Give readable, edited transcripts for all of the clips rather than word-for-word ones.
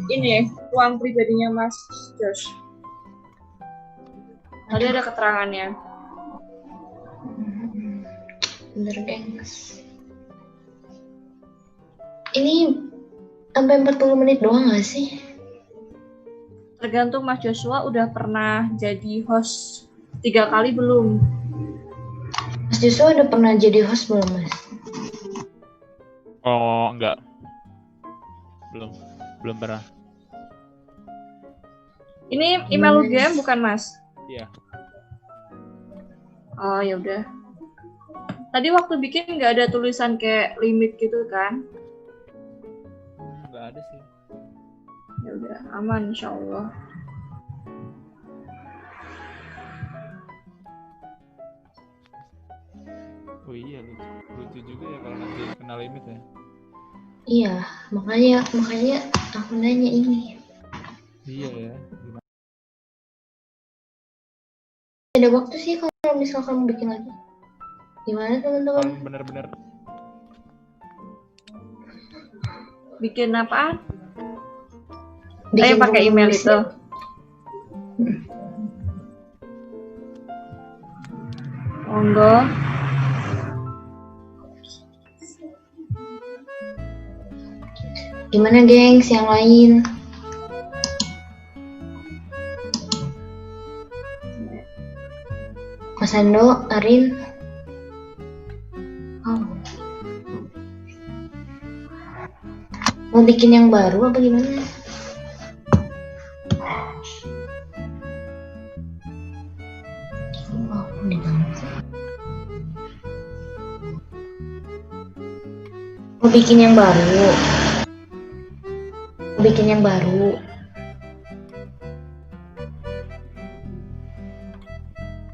ini ruang pribadinya Mas Josh. Tadi ada keterangannya. Bener, gengs. Ini sampai 40 menit doang gak sih? Tergantung Mas Joshua udah pernah jadi host 3 kali belum? Mas Joshua udah pernah jadi host belum, Mas? Oh, enggak. Belum pernah. Ini email game bukan, Mas? Iya. Oh, ya udah. Tadi waktu bikin nggak ada tulisan kayak limit gitu kan? Nggak ada sih. Ya udah, aman insyaallah. Oh iya, lucu juga ya kalau nanti kena limit ya. Iya, makanya aku nanya ini. Iya ya. Gimana? Ada waktu sih kalau misal kamu bikin lagi. Gimana teman-teman? Kalau bener-bener Bikin apaan? Bikin pakai email itu. Monggo. Gimana gengs yang lain? Mas Ando, Arin. Oh. Mau bikin yang baru apa gimana? Oh, udah banget. Mau bikin yang baru.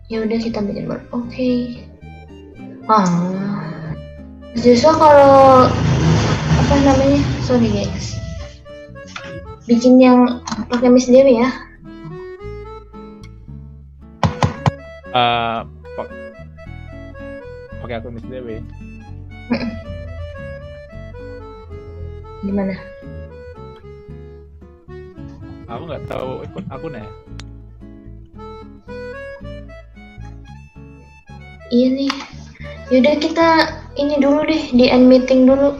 Ya udah kita bikin baru. Oke. Justru kalau apa namanya? Sorry guys. Bikin yang pakai Miss Dewi ya. Pakai akun Miss Dewi. Gimana? Aku nggak tahu akunnya. Iya nih. Yaudah kita ini dulu deh, di end meeting dulu.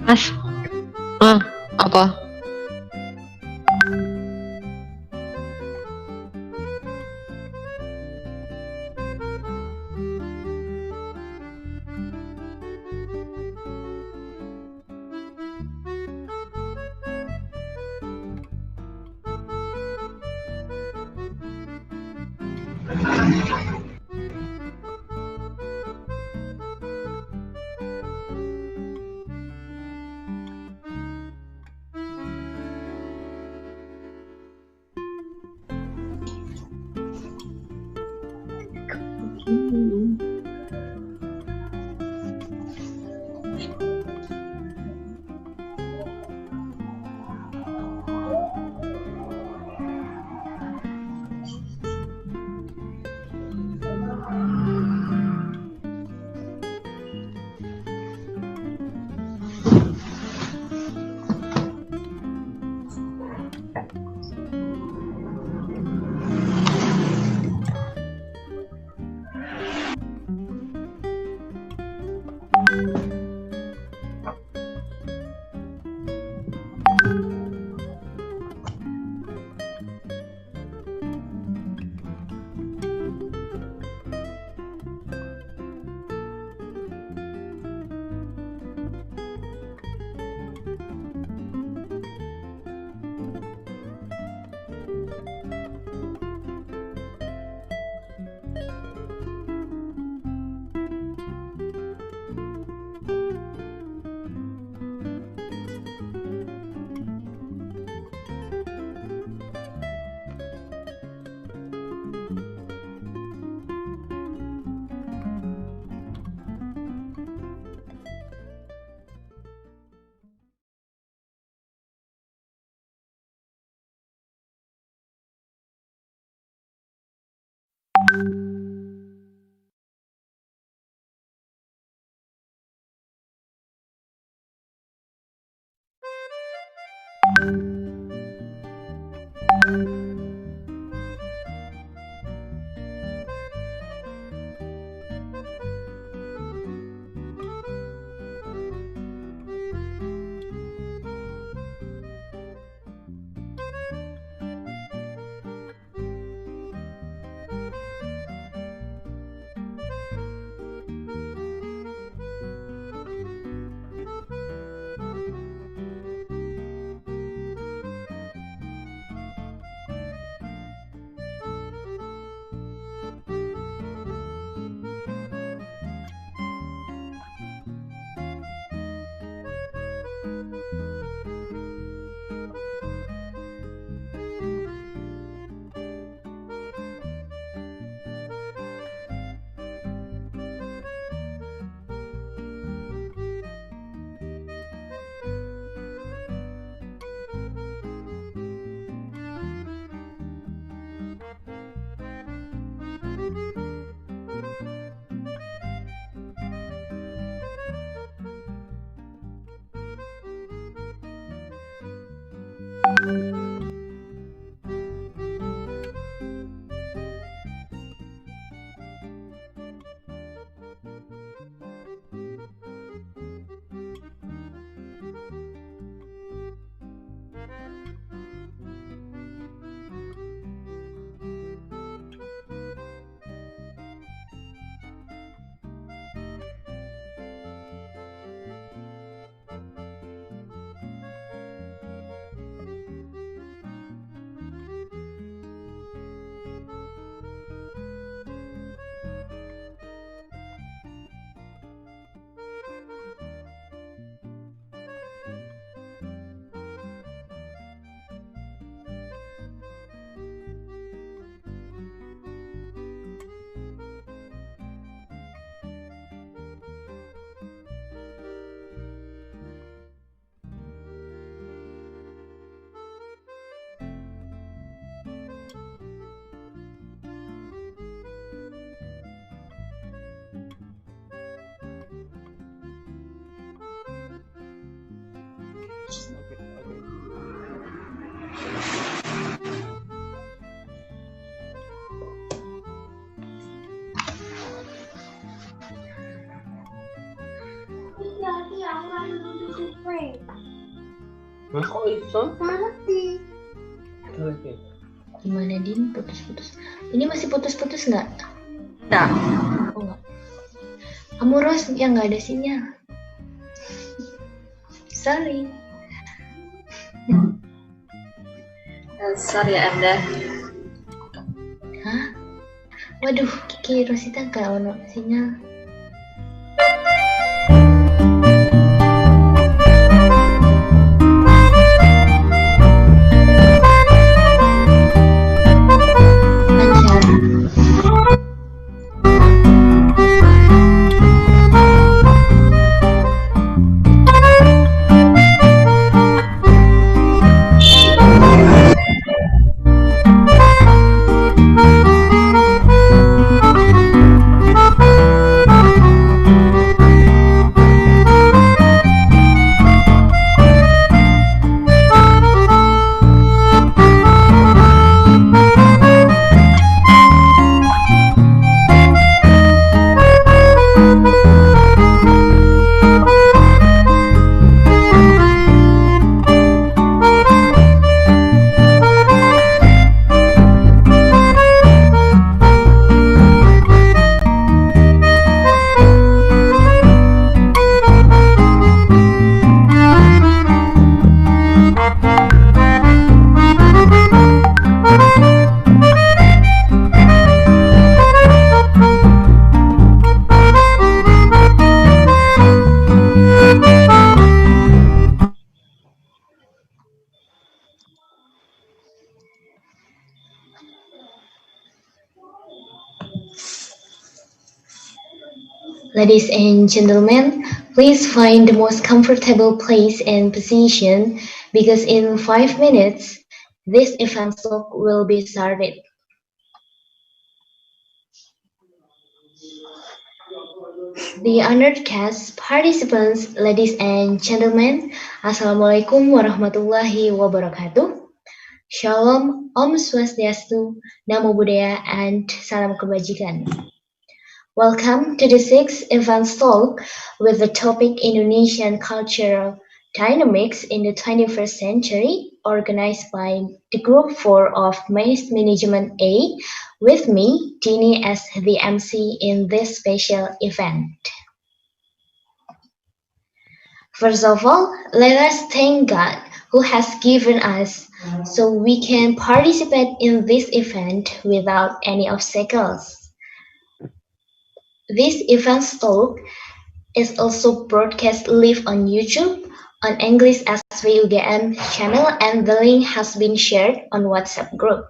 Mas, apa? Kok iso? Mati. Oke. Gimana Din? Putus-putus. Ini masih putus-putus nggak? Nggak. Oh nggak. Kamu Ros yang nggak ada sinyal. Sorry. Dasar ya Anda. Hah? Waduh, Kiki Rosita nggak ono sinyal. Ladies and gentlemen, please find the most comfortable place and position because in 5 minutes, this event talk will be started. The honored guest participants, ladies and gentlemen, Assalamualaikum warahmatullahi wabarakatuh. Shalom, Om Swastiastu, Namo Buddhaya, and Salam Kebajikan. Welcome to the 6th event talk with the topic Indonesian Cultural Dynamics in the 21st Century, organized by the Group 4 of Mass Management A, with me, Dini, as the MC in this special event. First of all, let us thank God who has given us so we can participate in this event without any obstacles. This event talk is also broadcast live on YouTube, on English SVUGM channel, and the link has been shared on WhatsApp group.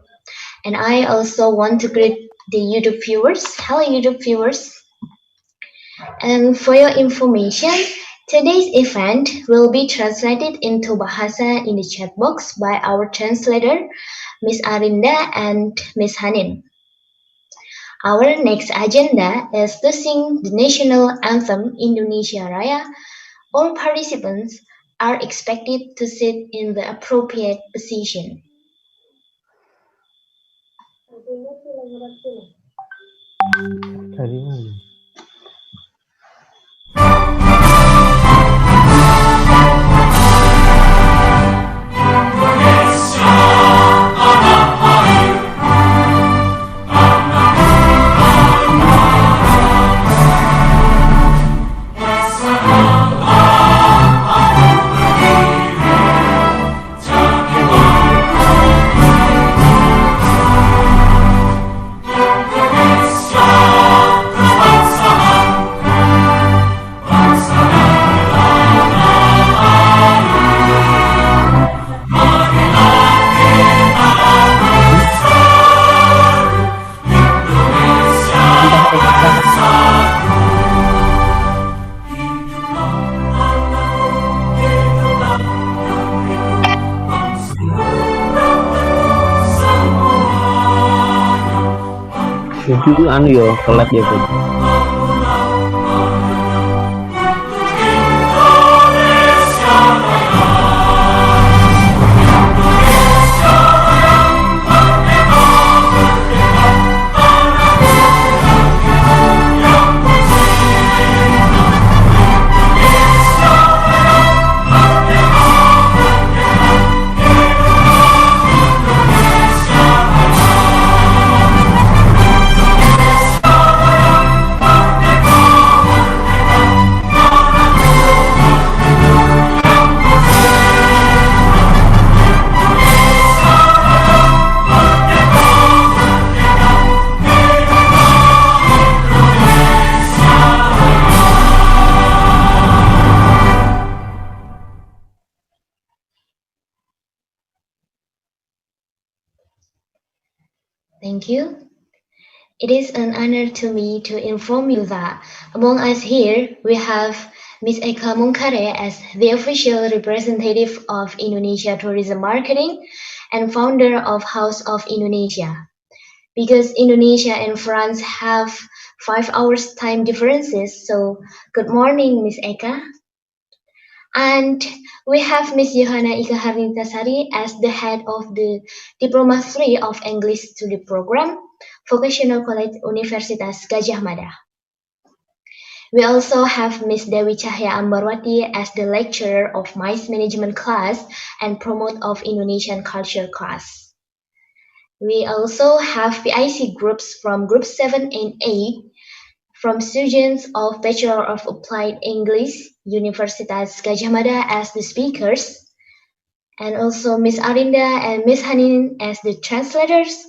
And I also want to greet the YouTube viewers. Hello YouTube viewers. And for your information, today's event will be translated into Bahasa in the chat box by our translator, Miss Arinda and Miss Hanin. Our next agenda is to sing the national anthem Indonesia Raya. All participants are expected to sit in the appropriate position. Itu anu yo telat ya Bud. Thank you. It is an honor to me to inform you that among us here we have Ms. Eka Mungkare as the official representative of Indonesia Tourism Marketing and founder of House of Indonesia. Because Indonesia and France have 5 hours time differences, so good morning, Ms. Eka. And we have Ms. Johanna Ika Harnintasari as the head of the Diploma 3 of English Study Program, Vocational College Universitas Gadjah Mada. We also have Ms. Dewi Cahya Ambarwati as the lecturer of MICE Management class and promote of Indonesian culture class. We also have PIC groups from Group 7 and 8 from students of Bachelor of Applied English, Universitas Gadjah Mada as the speakers, and also Miss Arinda and Miss Hanin as the translators.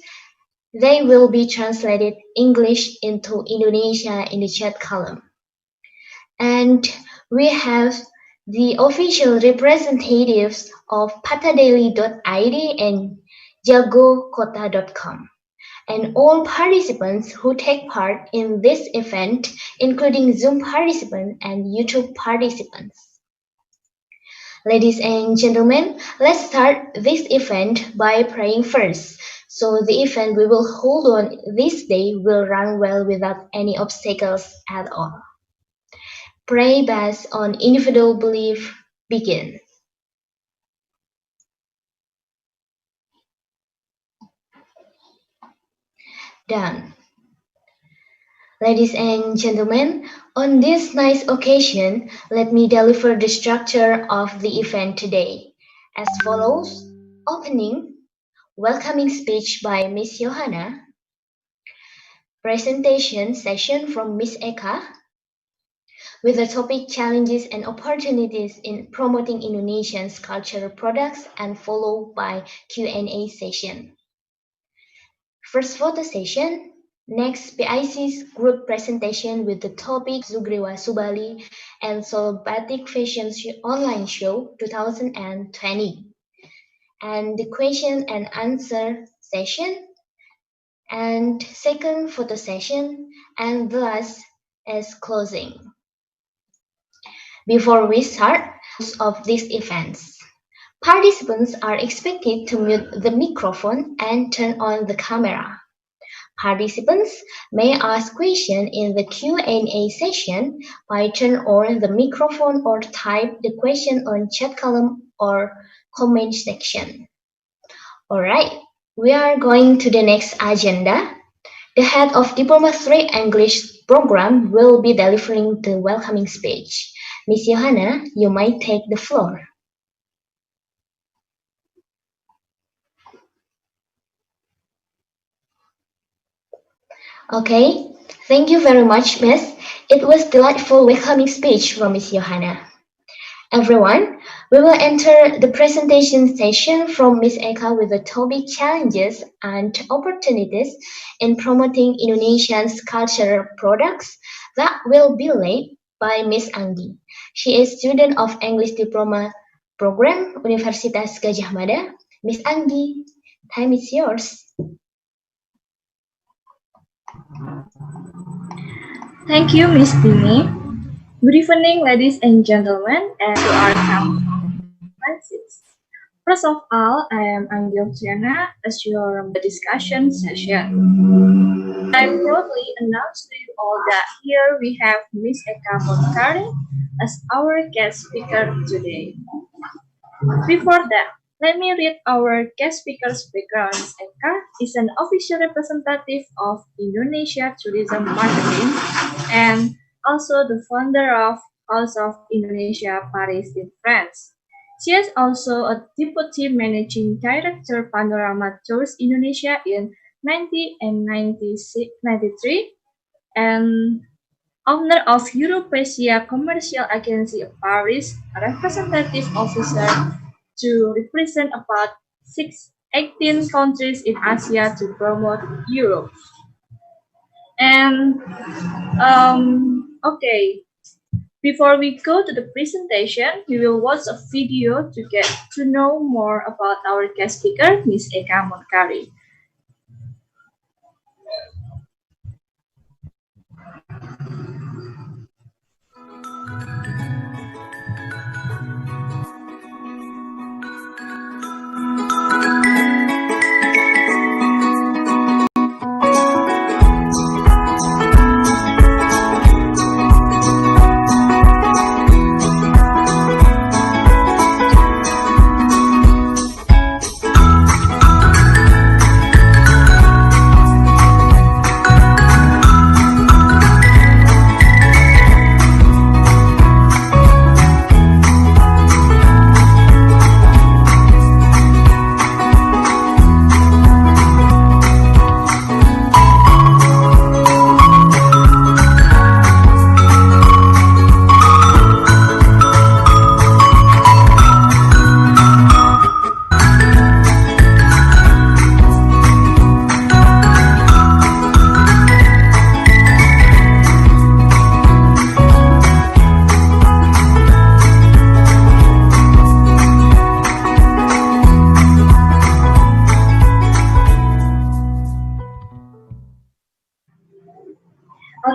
They will be translated English into Indonesia in the chat column. And we have the official representatives of patadaily.id and jagokota.com. And all participants who take part in this event, including Zoom participants and YouTube participants. Ladies and gentlemen, let's start this event by praying first. So the event we will hold on this day will run well without any obstacles at all. Pray based on individual belief. Begin. Done. Ladies and gentlemen, on this nice occasion, let me deliver the structure of the event today. As follows: opening, welcoming speech by Miss Johanna, presentation session from Miss Eka, with the topic challenges and opportunities in promoting Indonesian's cultural products, and followed by Q&A session. First photo session, next PIC's group presentation with the topic Zugriwa Subali and Solo Batik Fashion Online Show 2020. And the question and answer session, and second photo session, and the last is closing. Before we start of these events, participants are expected to mute the microphone and turn on the camera. Participants may ask questions in the Q&A session by turning on the microphone or type the question on chat column or comment section. Alright, we are going to the next agenda. The head of Diploma 3 English program will be delivering the welcoming speech. Miss Johanna, you might take the floor. Okay, thank you very much, Miss. It was delightful welcoming speech from Miss Johanna. Everyone, we will enter the presentation session from Miss Eka with the topic challenges and opportunities in promoting Indonesian's cultural products that will be led by Miss Anggi. She is student of English Diploma Program, Universitas Gadjah Mada. Miss Anggi, time is yours. Thank you, Miss Dini. Good evening, ladies and gentlemen, and to our conferences. First of all, I am Anggi Oksiana as your discussion session. I proudly announce to you all that here we have Miss Eka Montari as our guest speaker today. Before that, let me read our guest speaker's background. Ms. Eka is an official representative of Indonesia Tourism Marketing and also the founder of House of Indonesia Paris in France. She is also a deputy managing director Panorama Tours Indonesia in 1993 and owner of Europasia Commercial Agency of Paris, a representative officer to represent about 18 countries in Asia to promote Europe. And okay, before we go to the presentation, we will watch a video to get to know more about our guest speaker, Ms. Eka Montari.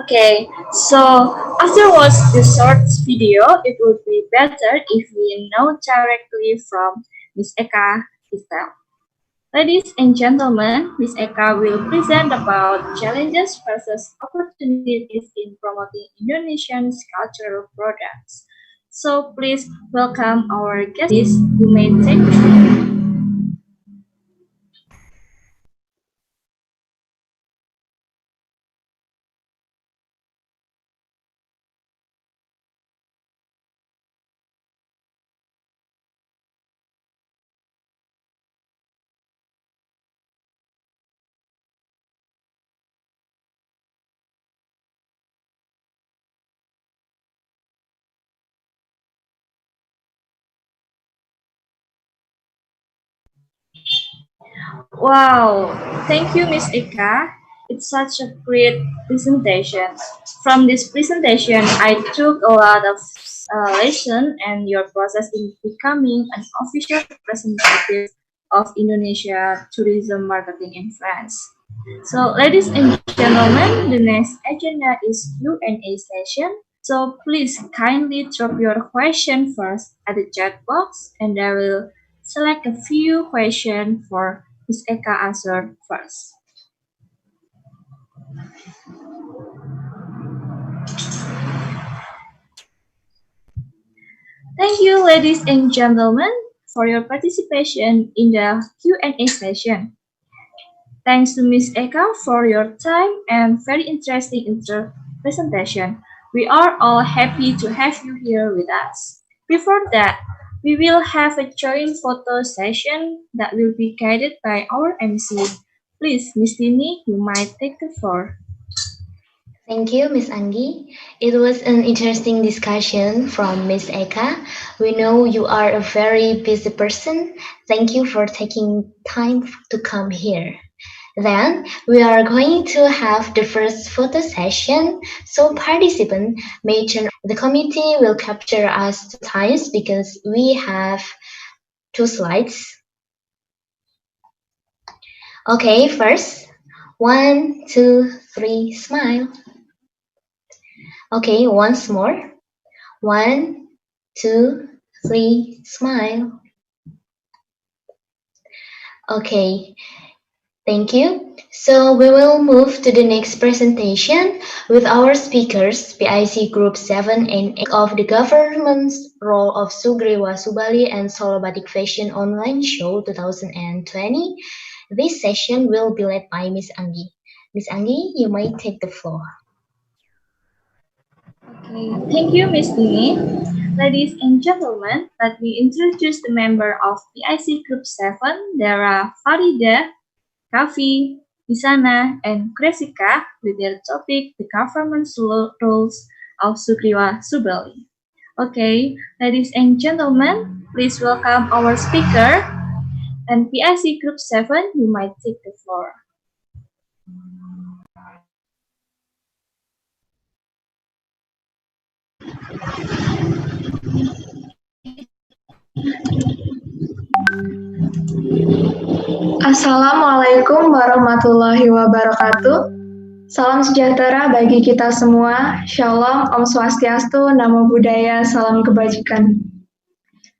Okay, so after watch this short video, it would be better if we know directly from Miss Eka herself. Ladies and gentlemen, Miss Eka will present about challenges versus opportunities in promoting Indonesian cultural products. So please welcome our guests. You may take the floor. Wow, thank you, Miss Eka. It's such a great presentation. From this presentation, I took a lot of lesson and your process in becoming an official representative of Indonesia tourism marketing in France. So, ladies and gentlemen, the next agenda is Q&A session. So please kindly drop your question first at the chat box, and I will select a few questions for Ms. Eka answer first. Thank you, ladies and gentlemen, for your participation in the Q&A session. Thanks to Ms. Eka for your time and very interesting presentation. We are all happy to have you here with us. Before that, we will have a joint photo session that will be guided by our MC. Please, Ms. Dini, you might take the floor. Thank you, Miss Anggi. It was an interesting discussion from Miss Eka. We know you are a very busy person. Thank you for taking time to come here. Then we are going to have the first photo session, so participants may turn. The committee will capture us 2 times because we have 2 slides. Okay, first, 1, 2, 3, smile. Okay, once more. 1, 2, 3, smile. Okay, thank you. So we will move to the next presentation with our speakers, PIC Group 7 and 8 of the government's role of Sugriwa Subali and Solo Batik Fashion Online Show 2020. This session will be led by Miss Anggi. Miss Anggi, you may take the floor. Okay, thank you, Ms. Dini. Ladies and gentlemen, let me introduce the member of PIC Group 7. There are Farida, Kavi, Isana, and Kresika with their topic, the government's rules of Sugriwa Subali. Okay, ladies and gentlemen, please welcome our speaker. And PIC Group 7, you might take the floor. Assalamualaikum warahmatullahi wabarakatuh. Salam sejahtera bagi kita semua. Shalom, Om Swastiastu, Namo Buddhaya, Salam Kebajikan.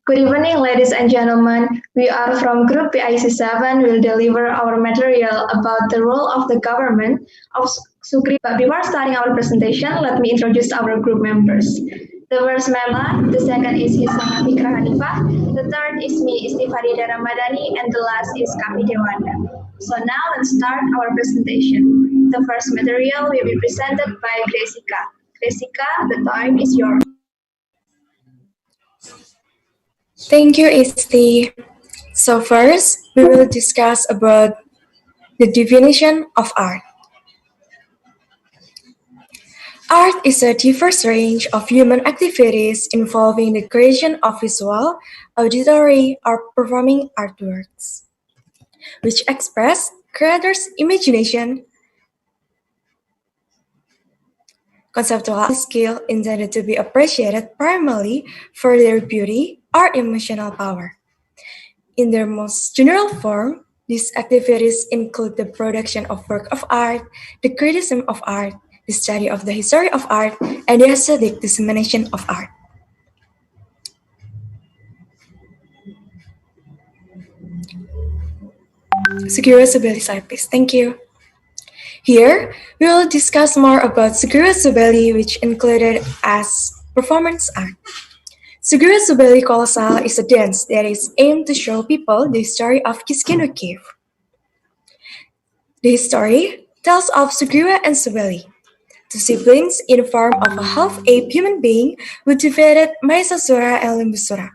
Good evening, ladies and gentlemen. We are from Group PIC7. We'll deliver our material about the role of the government of Sukri. But before starting our presentation, let me introduce our group members. The first member, the second is Hisana Fikra Hanifah, the third is me, Istifarida Ramadhani, and the last is Kami Dewanda. So now let's start our presentation. The first material will be presented by Gresica. Gresica, the time is yours. Thank you, Isti. So first, we will discuss about the definition of art. Art is a diverse range of human activities involving the creation of visual, auditory, or performing artworks, which express creators' imagination, conceptual skill intended to be appreciated primarily for their beauty or emotional power. In their most general form, these activities include the production of work of art, the criticism of art, the study of the history of art, and the aesthetic dissemination of art. Segura Subeli slide, please. Thank you. Here, we will discuss more about Segura Subeli, which included as performance art. Segura Subeli Kolosal is a dance that is aimed to show people the story of Kiskino Cave. The story tells of Sugura and Subeli, two siblings in the form of a half-ape human being who defeated Mahesasura and Limbusura,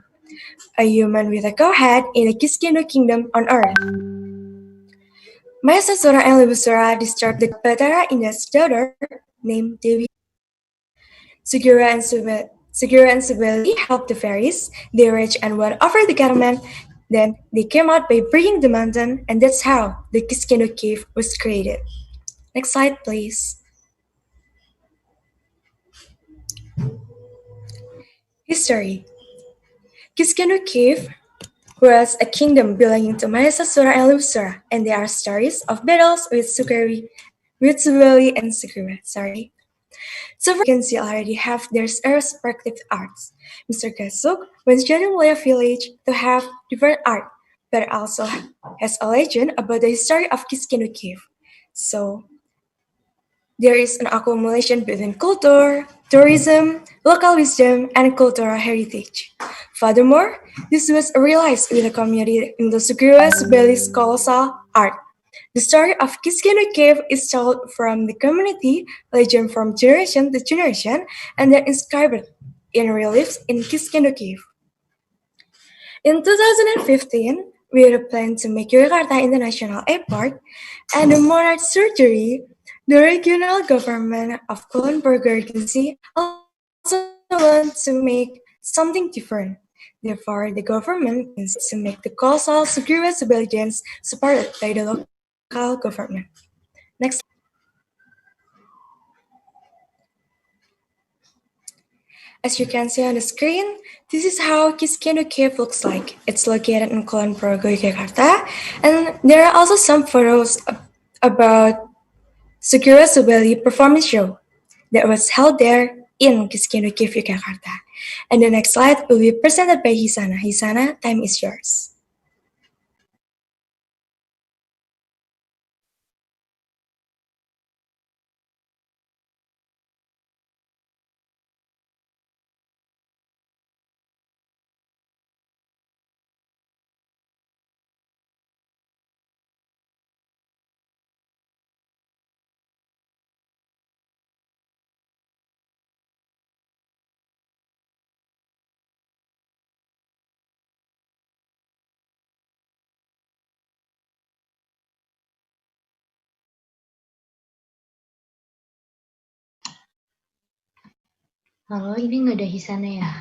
a human with a co-head in the Kiskino kingdom on Earth. Mahesasura and Limbusura disturbed the Batara Indus daughter named Devi. Sugura and Subeli helped the fairies, they reached and went over the government. Then they came out by breaking the mountain, and that's how the Kiskino cave was created. Next slide, please. History. Kiskenu Cave was a kingdom belonging to Mahesasura and Lusura, and there are stories of battles with Subeli and Sugura. So you can see already have their respective arts. Mr. Gasuk wants Janumlea village to have different art, but also has a legend about the history of Kiskenu Cave. So there is an accumulation between culture, tourism, local wisdom, and cultural heritage. Furthermore, this was realized with the community in the Sugura Subeli's colossal art. The story of Kiskeno Cave is told from the community legend from generation to generation, and they're inscribed in reliefs in Kiskeno Cave. In 2015, we had a plan to make Yogyakarta International Airport and the monarch surgery. The regional government of Kulon Progo Regency also wanted to make something different. Therefore, the government plans to make the colossal Sugura Subeli dance supported by the local government. Next. As you can see on the screen, this is how Kiskeno Cave looks like. It's located in Kulon Progo, Yogyakarta, and there are also some photos about Sugura Subeli performance show that was held there in Kiskeno Cave, Yogyakarta. And the next slide will be presented by Hisana. Hisana, time is yours. Halo, ini nggak ada Hisana ya?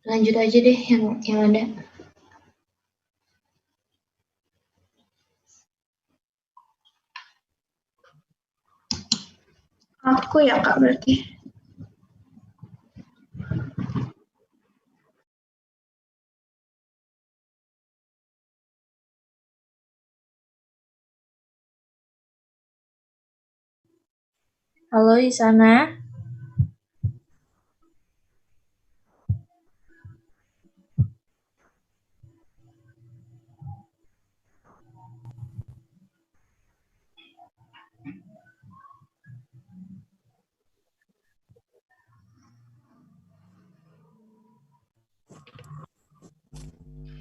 Lanjut aja deh yang ada. Aku ya Kak berarti. Halo Isana.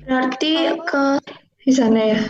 Berarti ke di sana ya.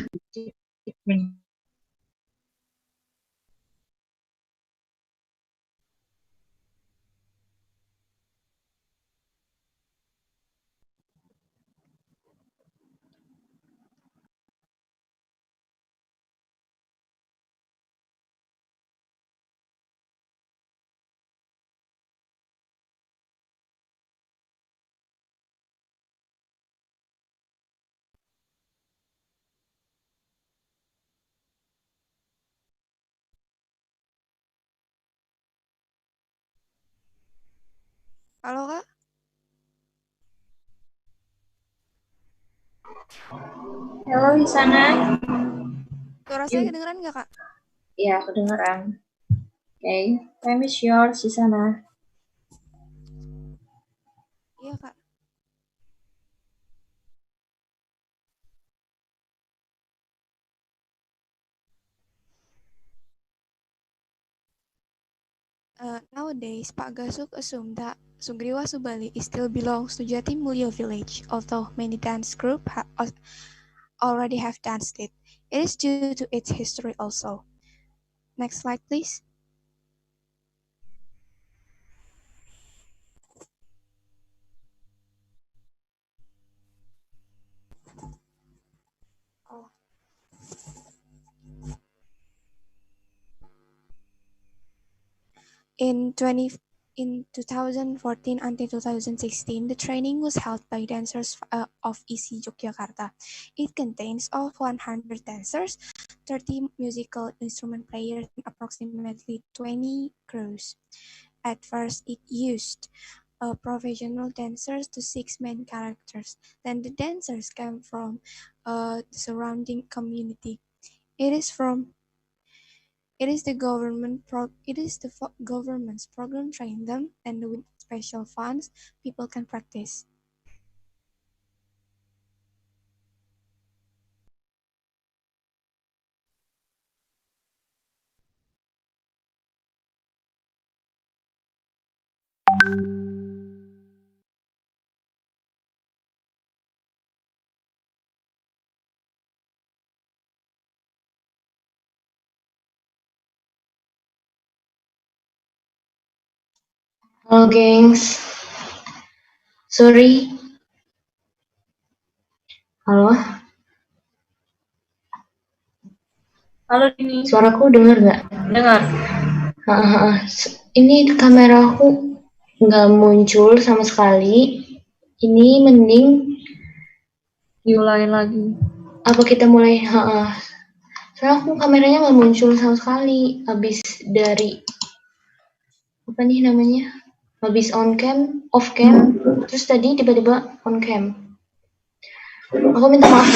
Halo Kak, Halo Isana. suara saya kedengeran nggak Kak? Ya, kedengaran. Okay, time is yours, Isana. Iya Kak. Nowadays, Pak Gasuk assumed that Sugriwa Subali still belongs to Jati Mulyo village, although many dance groups already have danced it. It is due to its history also. Next slide, please. In 2014 until 2016, the training was held by dancers of EC Yogyakarta. It contains of 100 dancers, 30 musical instrument players, and approximately 20 crews. At first, it used professional dancers to 6 main characters. Then the dancers came from the surrounding community. It is from government's program train them, and with special funds, people can practice. Halo, gengs. Sorry. Halo, Halo Dini. suaraku dengar nggak? Dengar. Ini kameraku nggak muncul sama sekali. Ini mending Diulangi lagi. apa kita mulai? Soalnya aku kameranya nggak muncul sama sekali. Habis dari apa nih namanya? Habis on cam, off cam, terus tadi tiba-tiba on cam. Aku minta maaf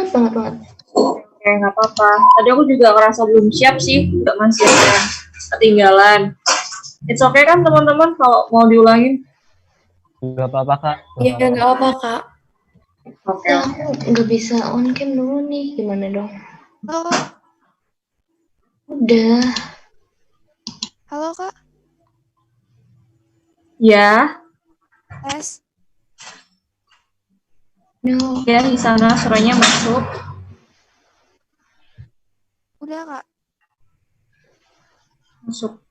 banget. Oke, nggak apa-apa. Tadi aku juga ngerasa belum siap sih, nggak masih ketinggalan. It's okay kan teman-teman kalau mau diulangin? Nggak apa-apa kak. Iya, nggak apa Kak. Oke. Aku nggak bisa on cam dulu nih, gimana dong? Halo Kak. Udah. Halo Kak. Ya. Tes. No. Ya, di sana suaranya masuk. Udah Kak. Masuk.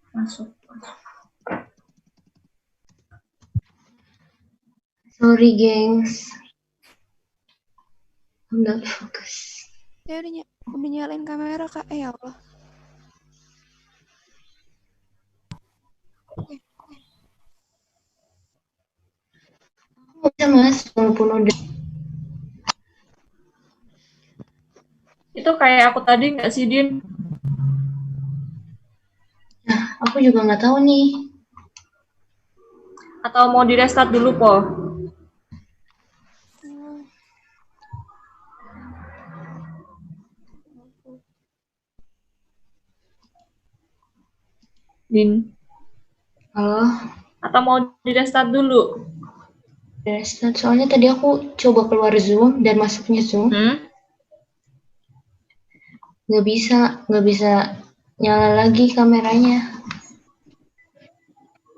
Sorry, gengs. I'm not focus. Saya udah nyalain kamera Kak. Ya Allah. Bisa mas, walaupun udah. Itu kayak aku tadi nggak sih, Din? Nah, aku juga nggak tahu nih. Atau mau di restart dulu, Po? Din. Halo, Atau mau di restart dulu? restart. Soalnya tadi aku coba keluar Zoom dan masuknya Zoom, nggak bisa nyala lagi kameranya.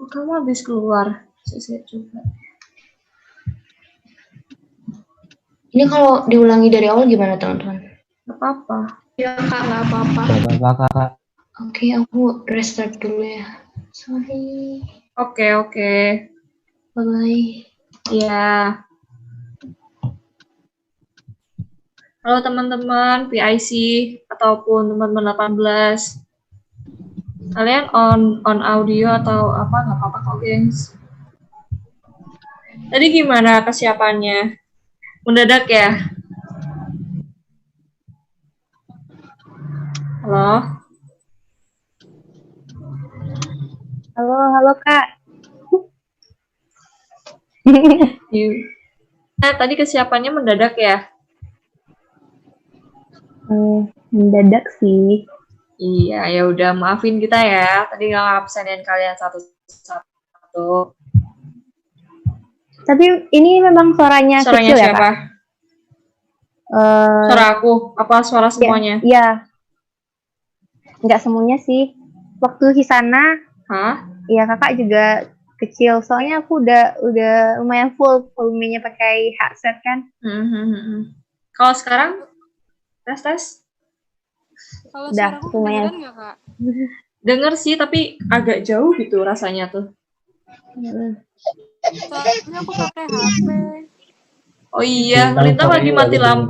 Oh, kamu habis keluar. Saya coba. Ini kalau diulangi dari awal gimana teman-teman? Gak apa-apa. Ya Kak, nggak apa-apa. Gak apa-apa kak. Oke, aku restart dulu ya. Sorry. Oke. Bye-bye. Ya. Halo teman-teman PIC ataupun teman-teman 18. Kalian on audio atau apa? Nggak apa-apa kok, gengs. Tadi gimana kesiapannya? Mendadak ya? Halo? Halo Kak. Tadi kesiapannya mendadak ya? Mendadak sih. Iya, ya udah maafin kita ya. Tadi nggak ngabsenin kalian satu-satu. Tapi ini memang suaranya Suaranya kecil ya siapa? Kak? Suara aku? Apa suara semuanya? Iya. Nggak semuanya sih. Waktu Hisana, Hah? ya Kakak juga kecil. Soalnya aku udah lumayan full volumenya pakai headset kan. Kalau sekarang? Tes? Kalau Udah, suaraku lumayan. kedengeran nggak Kak? Denger sih, tapi agak jauh gitu rasanya tuh. Soalnya aku pakai HP. Oh iya, Lintang lagi mati lampu.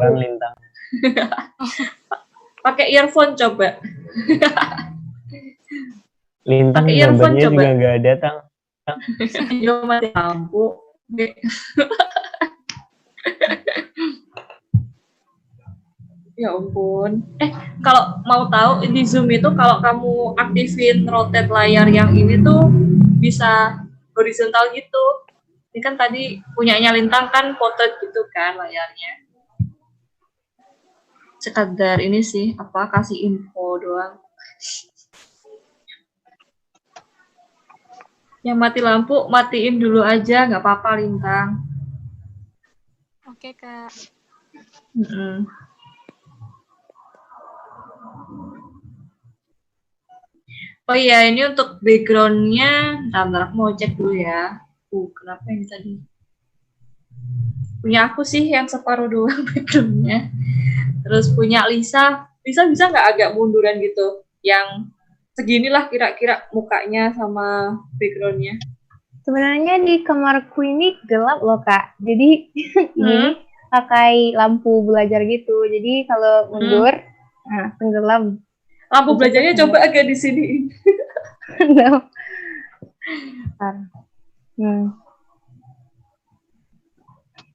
Pakai earphone coba. Lintang Pakai earphone gambarnya coba. juga nggak ada tang. Yo mati lampu. Ya ampun. Kalau mau tahu di Zoom itu kalau kamu aktifin rotate layar yang ini tuh bisa horizontal gitu. Ini kan tadi punyanya Lintang kan potret gitu kan layarnya. Sekadar ini sih apa kasih info doang. Yang mati lampu matiin dulu aja, nggak apa-apa Lintang. Oke Kak. Oh iya, ini untuk backgroundnya, bentar, aku mau cek dulu ya. Kenapa ini tadi? Punya aku sih yang separuh doang backgroundnya. Terus punya Lisa bisa nggak agak munduran gitu? Yang seginilah kira-kira mukanya sama backgroundnya. Sebenarnya di kamarku ini gelap loh Kak. Jadi ini pakai lampu belajar gitu. Jadi kalau mundur, nah tenggelam. Lampu belajarnya coba agak di sini.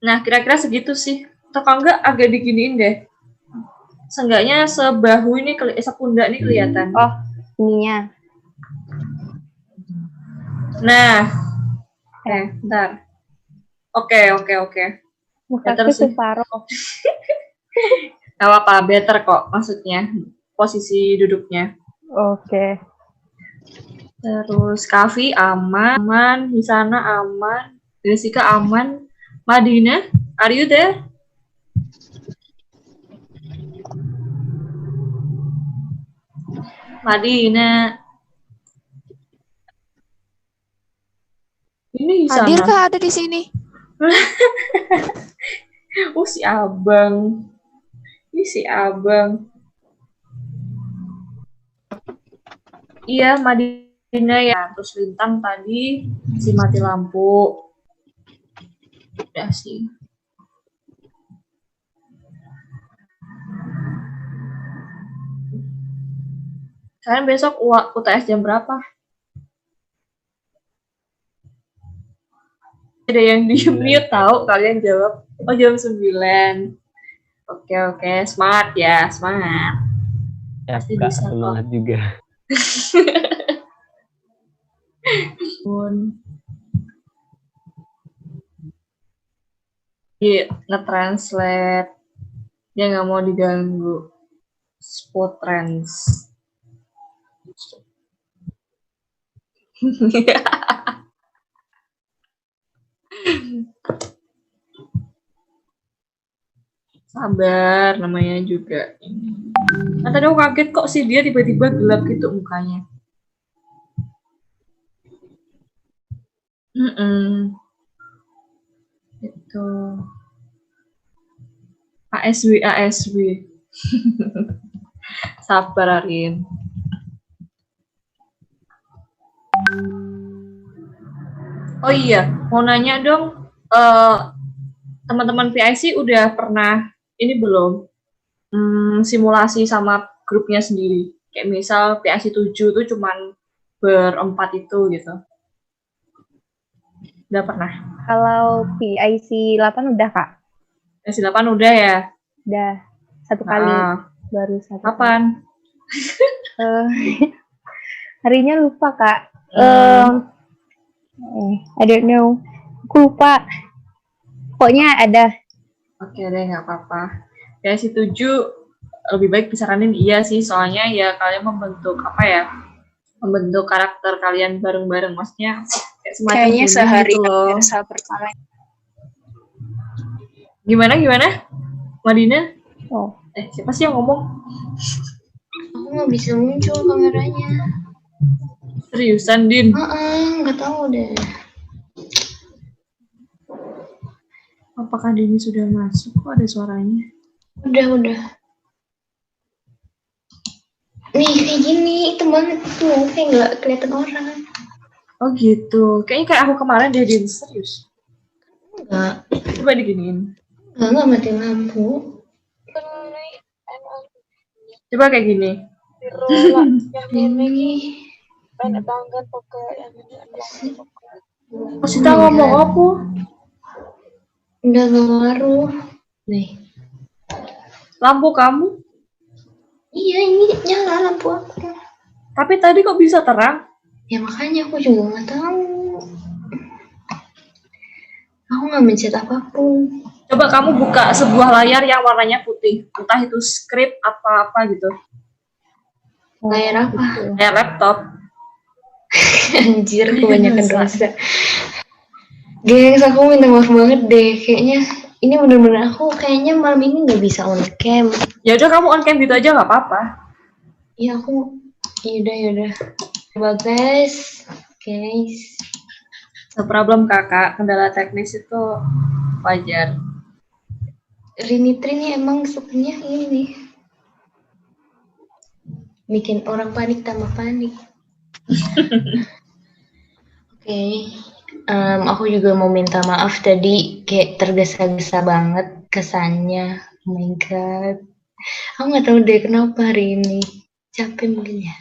Nah, kira-kira segitu sih. Atau kalau enggak agak diginiin deh. Seenggaknya sebahu ini, sepundak ini kelihatan. Oh, ininya. Nah. Bentar. Oke. Mukaku separuh. Gak apa-apa, better kok maksudnya. Posisi duduknya. Oke. Terus Kavi aman, Hisana aman, Jessica aman, Madina, are you there? Madina. Ini Hisana. Hadir Kak, ada di sini. Si abang. Ini si abang. Iya, Madina ya. Terus Lintang tadi si mati lampu. Udah sih. Kalian besok UTS jam berapa? Ada yang di mute tahu, kalian jawab. Oh, jam 9. Oke. Semangat ya, semangat. Ya, pasti Kak, bisa semangat kok. juga. Nge-translate. Dia nggak mau diganggu. Spot trends. Sabar, namanya juga. Nah, tadi aku kaget kok sih dia tiba-tiba gelap gitu mukanya. Itu ASW. Sabar, Arin. Oh iya, mau nanya dong, teman-teman PIC udah pernah ini belum simulasi sama grupnya sendiri? Kayak misal PIC 7 tuh cuman berempat itu gitu. Udah pernah? Kalau PIC 8 udah, Kak. PIC 8 udah ya? Udah. Satu kali. Baru satu Kapan? kali. Harinya lupa, Kak. I don't know. Aku lupa. Pokoknya ada. Oke deh, nggak apa-apa. PIC 7 lebih baik disaranin iya sih, soalnya ya kalian membentuk apa ya? Membentuk karakter kalian bareng-bareng, maksudnya kayak semacam Kayaknya bullying sehari gitu loh. universal pertama. Gimana? Madina? Oh. Siapa sih yang ngomong? Aku nggak bisa muncul kameranya. Seriusan, Din? Nggak tahu deh. Apakah Dini sudah masuk? Kok ada suaranya? Udah. Nih kayak gini, itu banget tuh, kayak nggak kelihatan orang. Oh gitu. Kayaknya kayak aku kemarin deh, Din. Serius? Enggak. Coba diginiin. Enggak mati lampu. Coba kayak gini. Ini. Mas Sita ngomong apa? Udah gak ngaruh. Nih. Lampu kamu? Iya, ini nyala lampu aku. Tapi tadi kok bisa terang? Ya makanya aku juga nggak tahu. Aku nggak mencet apapun. Coba kamu buka sebuah layar yang warnanya putih. Entah itu skrip apa-apa gitu. Layar apa? Layar laptop. Anjir, kebanyakan dosa. Gengs, aku minta maaf banget deh. Kayaknya ini bener-bener aku kayaknya malam ini nggak bisa on cam. Ya udah kamu on cam gitu aja nggak apa-apa. Ya aku, yaudah. Coba guys. No problem kakak, kendala teknis itu wajar. Rinitri nih emang sukanya ini. Bikin orang panik tambah panik. Oke. Aku juga mau minta maaf tadi kayak tergesa-gesa banget kesannya. Oh my god. Aku nggak tahu deh kenapa hari ini. Capek mungkin ya.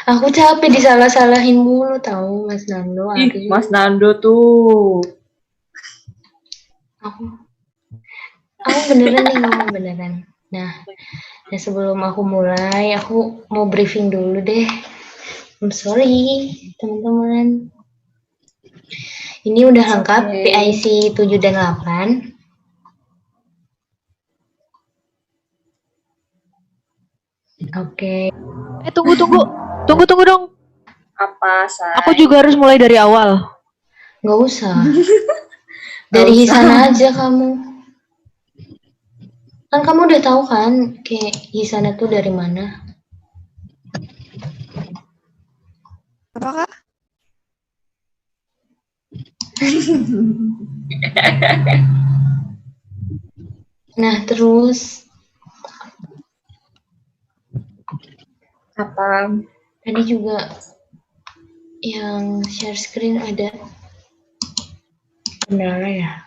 Aku capek disalah-salahin mulu tahu Mas Nando. Ih, Mas Nando tuh. Aku beneran nih ngomong beneran. Nah, sebelum aku mulai, aku mau briefing dulu deh. I'm sorry, teman-teman. Ini udah lengkap PIC 7 dan 8. Oke. Tunggu dong. Apa, Say? Aku juga harus mulai dari awal. Nggak usah. Dari Hisana aja kamu. Kan kamu udah tahu kan, kayak Hisana tuh dari mana? Apa Kak? Nah, terus Apa? tadi juga yang share screen ada kendala ya.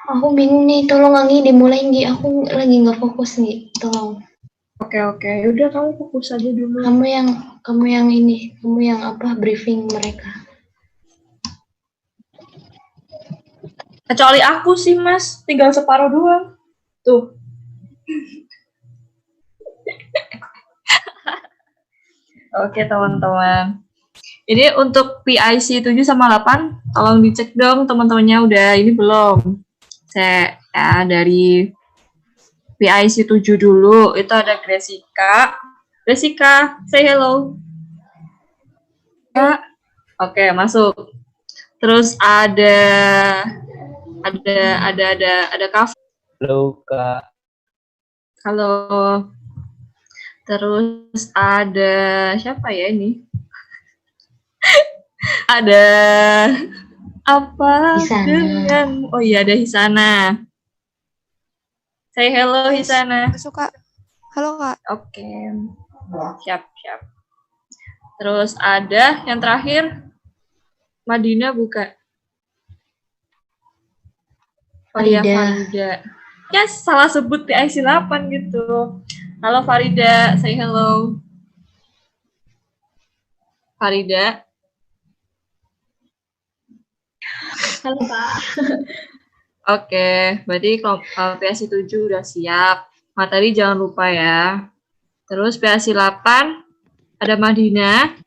Aku bingung nih, tolong Anggi dimulai Nggi. Aku lagi nggak fokus Nggi, tolong. Oke. Udah kamu fokus aja dulu. Kamu yang apa briefing mereka. Kecuali aku sih, Mas. Tinggal separuh doang. Tuh. Oke, teman-teman. Ini untuk PIC 7 sama 8, tolong dicek dong teman-temannya udah ini belum. Saya ya, dari PIC 7 dulu, itu ada Gresica. Gresica, say hello. Oke, masuk. Terus ada kafe. Halo Kak. Halo. Terus ada siapa ya ini? Ada apa Hisana. dengan oh iya ada Hisana. Say hello Hisana. Masuk Kak. Halo Kak. Oke. Siap. Terus ada yang terakhir Madina buka. Farida. Ya salah sebut di IC 8 gitu. Halo Farida, say hello. Farida. Halo Kak. Oke, berarti PSI 7 udah siap. Materi jangan lupa ya. Terus PSI 8 ada Madina.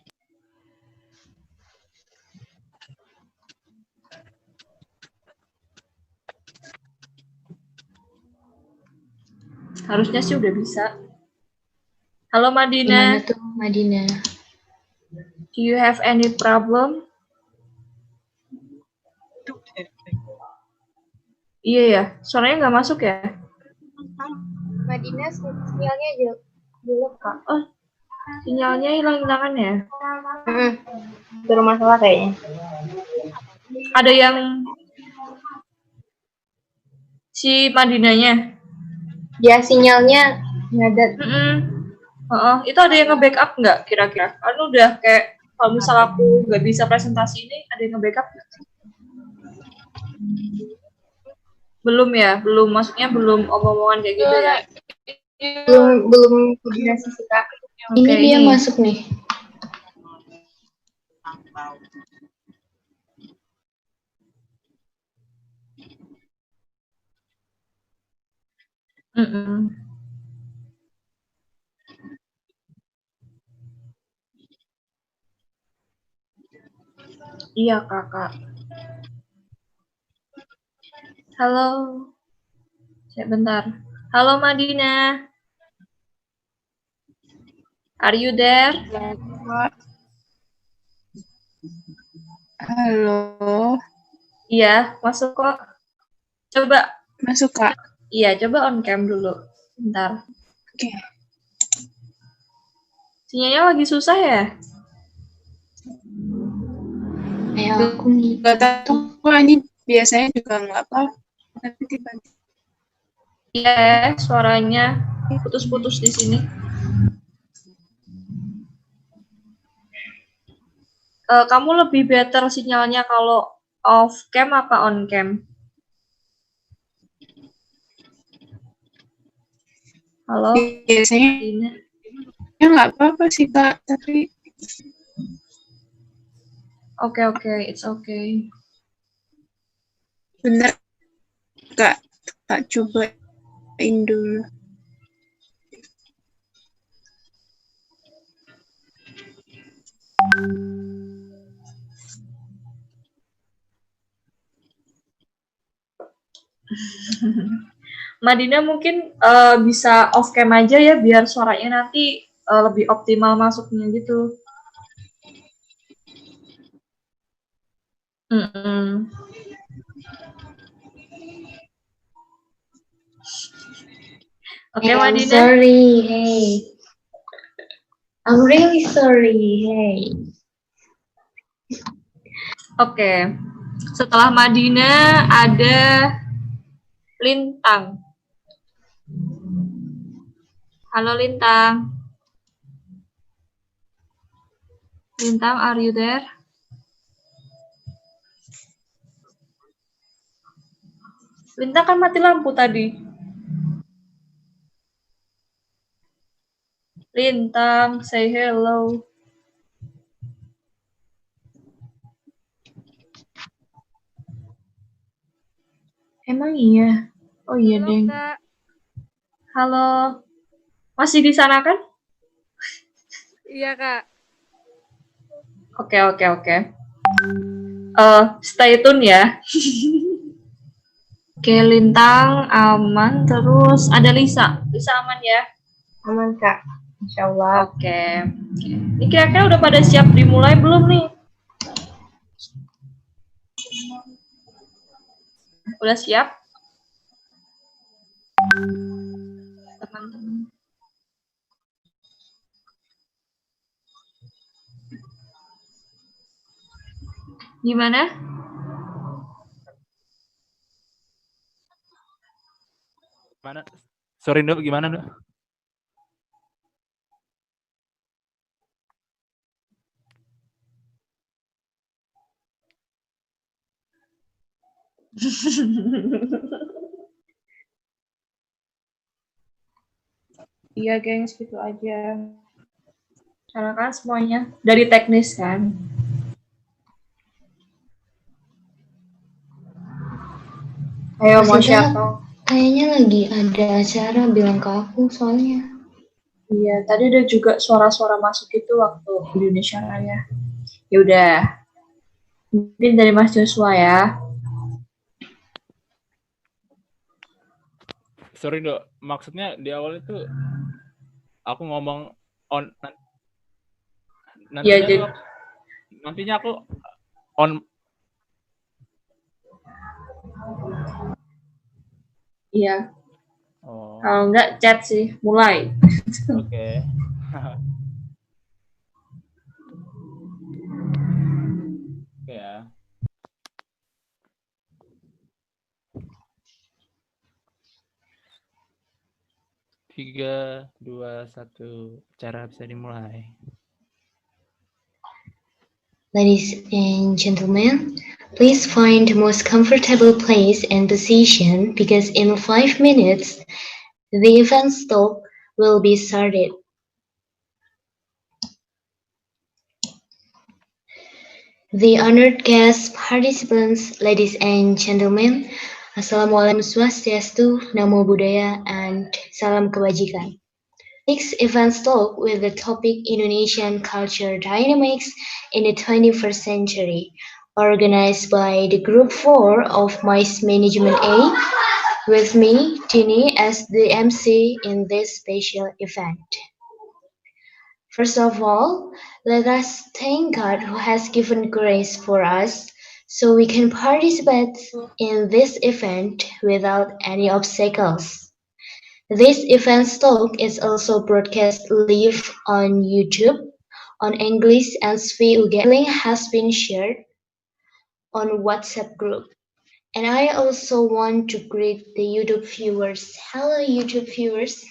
Harusnya sih udah bisa. Halo Madina. Gimana tuh Madina? Do you have any problem? Iya ya, suaranya nggak masuk ya? Madina sinyalnya jelek Kak. Oh, sinyalnya hilang-hilangan ya? Bermasalah kayaknya. Ada yang si Madinanya? Ya sinyalnya ngadat. Itu ada yang nge-backup nggak kira-kira? Kan udah kayak kalau misal aku nggak bisa presentasi ini, ada yang nge-backup nggak? Belum ya? Maksudnya belum omong-omongan kayak gitu ya? Belum koordinasi sih Kak. Ini dia masuk nih. Iya kakak. Halo. Bentar. Halo Madina. Are you there? Halo. Iya, masuk kok. Coba. Masuk Kak. Iya, coba on cam dulu. Bentar. Oke. Sinyalnya lagi susah ya? Kayak aku nih. Gak tahu kok ini biasanya juga nggak apa. Tapi tiba-tiba. Iya, suaranya putus-putus di sini. Kamu lebih better sinyalnya kalau off cam apa on cam? Halo? Biasanya ya nggak apa-apa sih Kak, tapi Oke, it's okay. bener Kak cobain dulu. Madina mungkin bisa off cam aja ya biar suaranya nanti lebih optimal masuknya gitu. Oke, Hey, I'm Madina. sorry, hey. I'm really sorry, hey. Oke. Setelah Madina ada Lintang. Halo Lintang. Lintang, are you there? Lintang kan mati lampu tadi. Lintang, say hello. Emang iya? Oh iya, Halo, Deng. Kak. Halo. Masih di sana kan? Iya, Kak. Oke. Stay tune ya. Oke, Lintang aman. Terus ada Lisa. Lisa aman ya? Aman Kak. Insyaallah. Oke. Ini kira-kira udah pada siap dimulai belum nih? Udah siap? Teman-teman. Gimana? Gimana? Sorry Nduk, gimana Nduk? Iya, gengs, gitu aja. Karena kan semuanya dari teknis kan. Ayo, mau siapa? Kayaknya lagi ada acara bilang ke aku soalnya. Iya, tadi ada juga suara-suara masuk itu waktu Indonesia Raya. Ya udah. Mungkin dari Mas Joshua ya. Sorry Nduk, maksudnya di awal itu aku ngomong on Iya, jadi nantinya aku on. Iya. Oh. Kalau enggak chat sih, mulai. Oke. Oke ya. Tiga, dua, satu, acara bisa dimulai. Ladies and gentlemen, please find the most comfortable place and position because in 5 minutes, the event talk will be started. The honored guest participants, ladies and gentlemen, Assalamualaikum Swastiastu, Namo Buddhaya, and Salam Kebajikan. Next event talk with the topic Indonesian Culture Dynamics in the 21st Century, organized by the Group 4 of Mice Management A, with me, Tini, as the MC in this special event. First of all, let us thank God who has given grace for us so we can participate in this event without any obstacles. This event talk is also broadcast live on YouTube, on English and SVUG. Link has been shared on WhatsApp group. And I also want to greet the YouTube viewers. Hello YouTube viewers.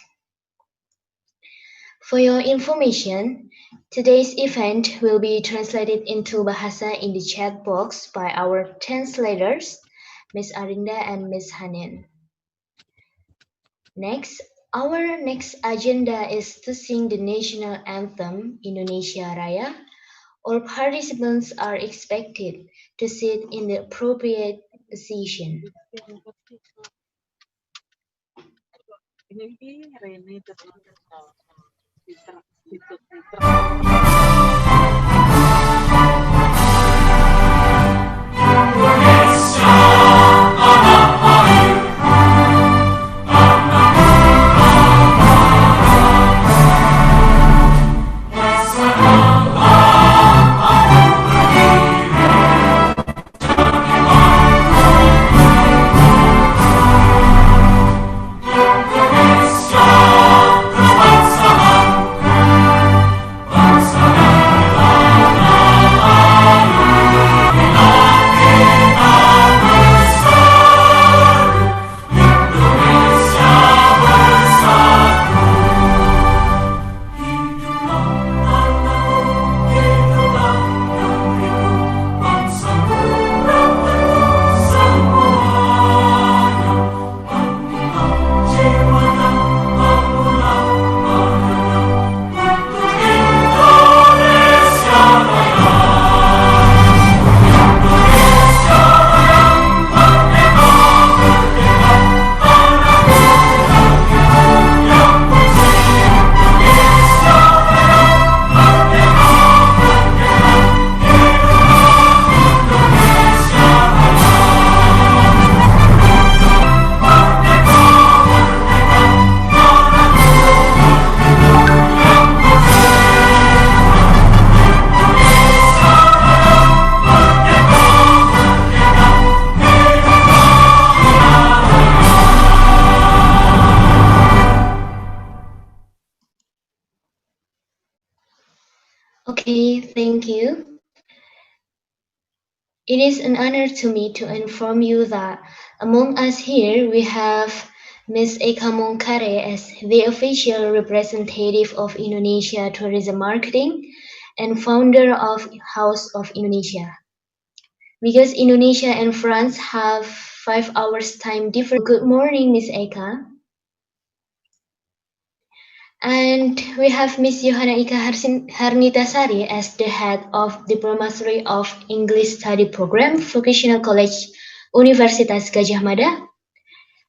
For your information, today's event will be translated into Bahasa in the chat box by our translators, Ms. Arinda and Ms. Hanin. Next, our next agenda is to sing the national anthem, Indonesia Raya. All participants are expected to sit in the appropriate position. Bangsa Okay, thank you. It is an honor to me to inform you that among us here we have Ms. Eka Mongkare as the official representative of Indonesia Tourism Marketing and founder of House of Indonesia. Because Indonesia and France have 5 hours time difference. Good morning, Ms. Eka. And we have Miss Johanna Ika Harnitasari as the head of Diplomacy of English Study Program, Vocational College, Universitas Gadjah Mada.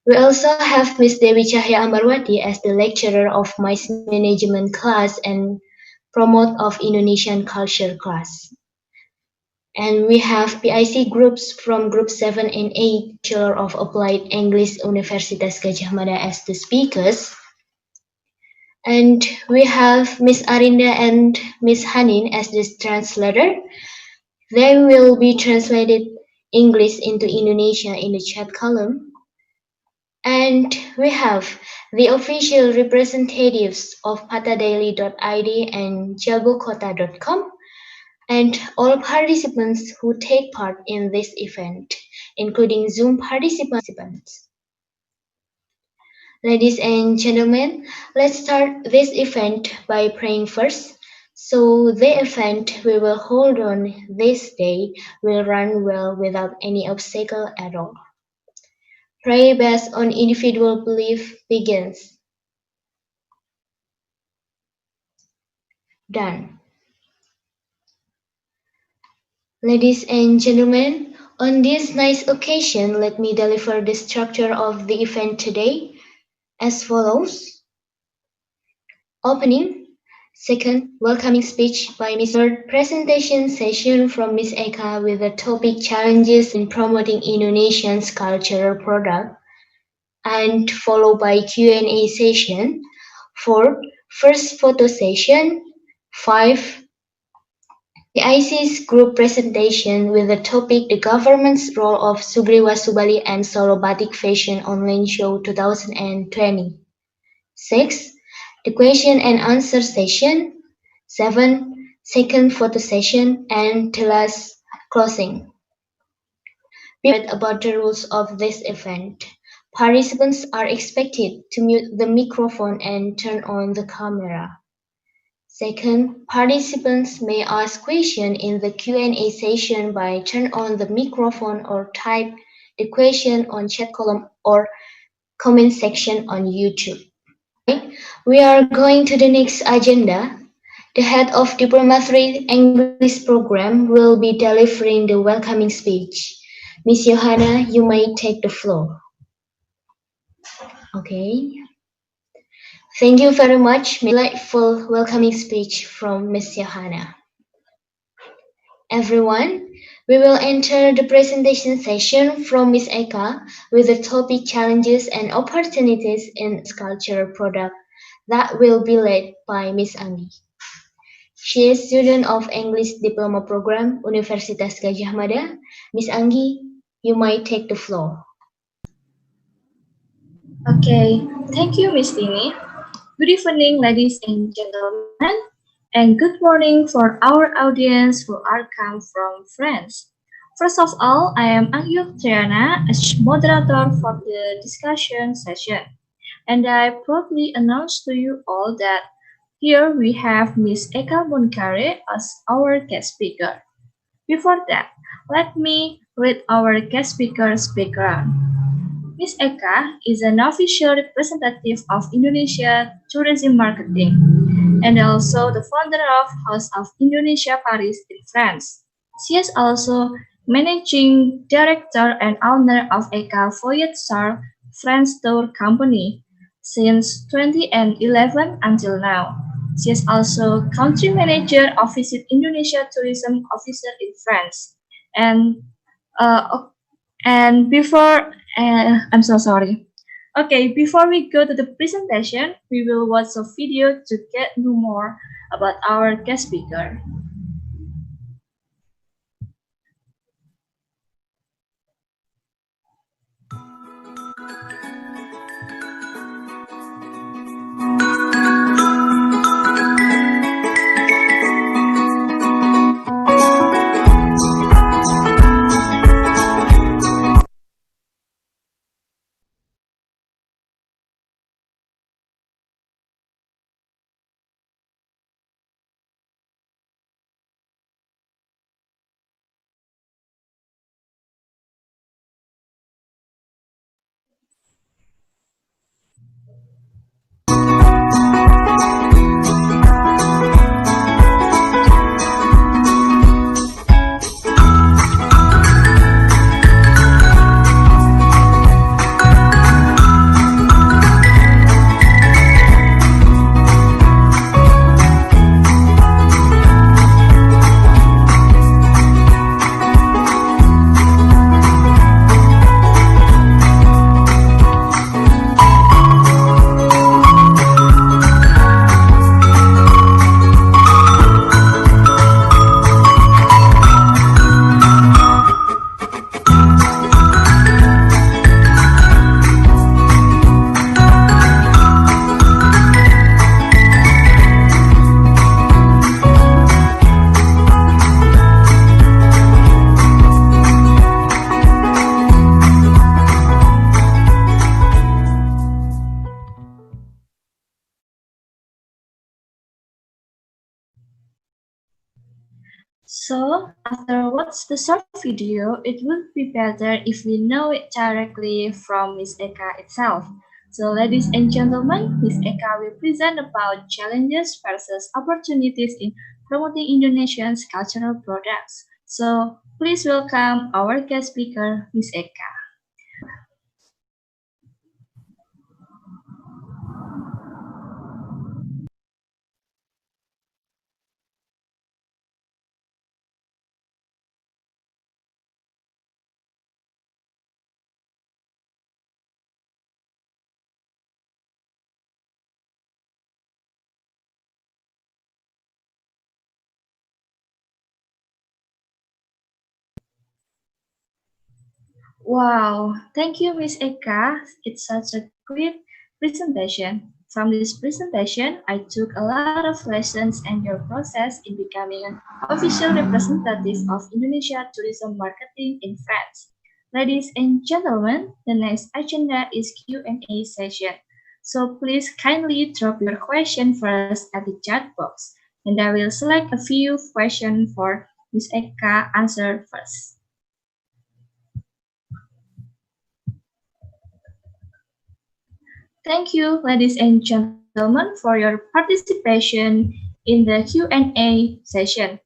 We also have Miss Dewi Cahya Ambarwati as the lecturer of Mass Management class and promote of Indonesian culture class. And we have PIC groups from group 7 and 8, Bachelor of Applied English Universitas Gadjah Mada as the speakers. And we have Miss Arinda and Miss Hanin as the translator. They will be translated English into Indonesian in the chat column. And we have the official representatives of patadaily.id and jalbokota.com and all participants who take part in this event, including Zoom participants. Ladies and gentlemen, let's start this event by praying first. So the event we will hold on this day will run well without any obstacle at all. Pray based on individual belief begins. Done. Ladies and gentlemen, on this nice occasion, let me deliver the structure of the event today as follows. Opening. Second, welcoming speech by Ms. Third, presentation session from Ms. Eka with the topic challenges in promoting Indonesian's cultural product, and followed by Q&A session. Fourth, first photo session. 5, the IC's group presentation with the topic the government's role of Sugriwa Subali and Solo Batik Fashion Online Show 2020. 6, the question and answer session. 7, second photo session, and the last closing. About the rules of this event. Participants are expected to mute the microphone and turn on the camera. Second, participants may ask questions in the Q&A session by turn on the microphone or type the question on chat column or comment section on YouTube. We are going to the next agenda. The head of Diplomacy English program will be delivering the welcoming speech. Miss Johanna, you may take the floor. Okay. Thank you very much. Delightful welcoming speech from Miss Johanna. Everyone, we will enter the presentation session from Miss Eka with the topic challenges and opportunities in cultural product that will be led by Miss Anggi. She is student of English Diploma Program, Universitas Gadjah Mada. Miss Anggi, you might take the floor. Okay, thank you, Miss Tini. Good evening, ladies and gentlemen, and good morning for our audience who are come from France. First of all, I am Ayu Triana as moderator for the discussion session, and I proudly announce to you all that here we have Miss Eka Monkare as our guest speaker. Before that, let me read our guest speaker's background. Ms. Eka is an official representative of Indonesia Tourism Marketing and also the founder of House of Indonesia Paris in France. She is also managing director and owner of Eka Voyageur France Tour Company since 2011 until now. She is also country manager of Visit Indonesia Tourism Officer in France. And before, I'm so sorry. Okay, before we go to the presentation, we will watch a video to get know more about our guest speaker. So, after watch the short video, it would be better if we know it directly from Miss Eka itself. So, ladies and gentlemen, Miss Eka will present about challenges versus opportunities in promoting Indonesia's cultural products. So, please welcome our guest speaker, Miss Eka. Wow, thank you, Miss Eka. It's such a quick presentation. From this presentation, I took a lot of lessons and your process in becoming an official representative of Indonesia tourism marketing in France. Ladies and gentlemen, the next agenda is Q&A session. So please kindly drop your question first at the chat box, and I will select a few questions for Miss Eka answer first. Thank you, ladies and gentlemen, for your participation in the Q&A session.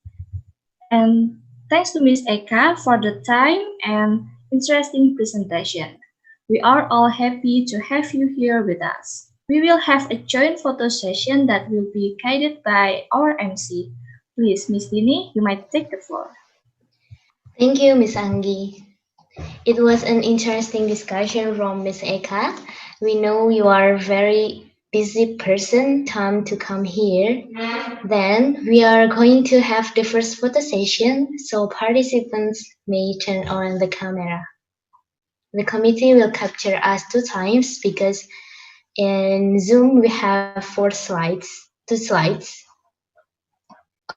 And thanks to Ms. Eka for the time and interesting presentation. We are all happy to have you here with us. We will have a joint photo session that will be guided by our MC. Please, Ms. Dini, you might take the floor. Thank you, Miss Anggi. It was an interesting discussion from Miss Eka. We know you are a very busy person, time to come here. Then we are going to have the first photo session, so participants may turn on the camera. The committee will capture us 2 times because in Zoom we have 2 slides.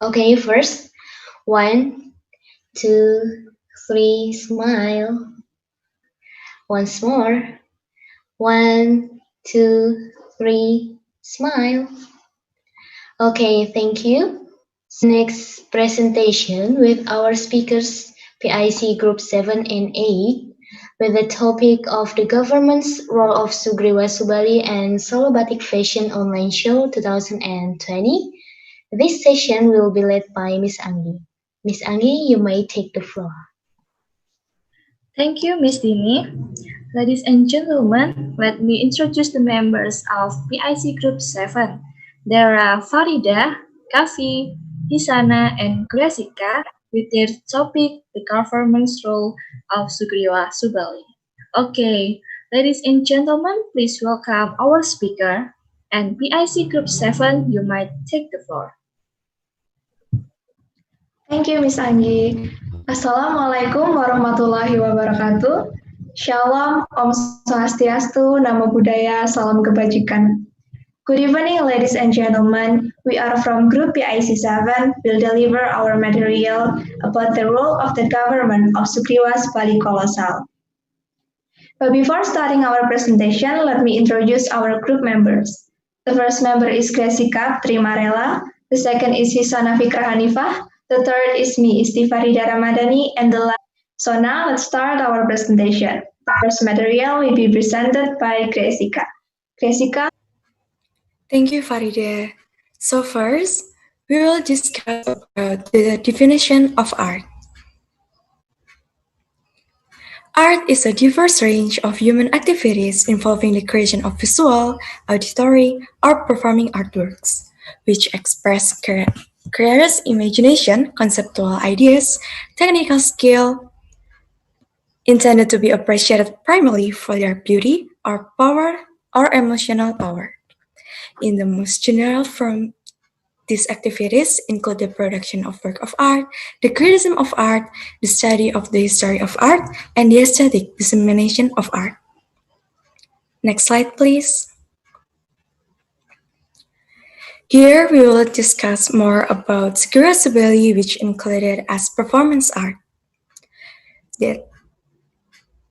Okay, first, 1, 2, 3, smile. Once more. 1, 2, 3, smile. Okay, thank you. Next presentation with our speakers, PIC Group 7 and 8, with the topic of the government's role of Sugriwa Subali and Solo Batik Fashion Online Show 2020. This session will be led by Miss Anggi. Miss Anggi, you may take the floor. Thank you, Ms. Dini. Ladies and gentlemen, let me introduce the members of PIC Group 7. There are Farida, Kafi, Hisana, and Grasika with their topic, the government's role of Sugriwa Subali. Okay, ladies and gentlemen, please welcome our speaker. And PIC Group 7, you might take the floor. Thank you, Miss Anggi. Assalamualaikum warahmatullahi wabarakatuh. Shalom, Om Swastiastu, Namo Buddhaya, Salam Kebajikan. Good evening, ladies and gentlemen. We are from Group PIC 7. Will deliver our material about the role of the government of Sugriwa Subali Kolosal. But before starting our presentation, let me introduce our group members. The first member is Grasika Trimarela. The second is Hisana Fikra Hanifah. The third is me, Istifarida Ramadhani, and the last. So now let's start our presentation. The first material will be presented by Grasika. Grasika. Thank you, Farida. So first, we will discuss about the definition of art. Art is a diverse range of human activities involving the creation of visual, auditory, or performing artworks, which express creators' imagination, conceptual ideas, technical skill, intended to be appreciated primarily for their beauty or power or emotional power. In the most general form, these activities include the production of work of art, the criticism of art, the study of the history of art, and the aesthetic dissemination of art. Next slide, please. Here we will discuss more about Sugriwa Subali, which included as performance art. That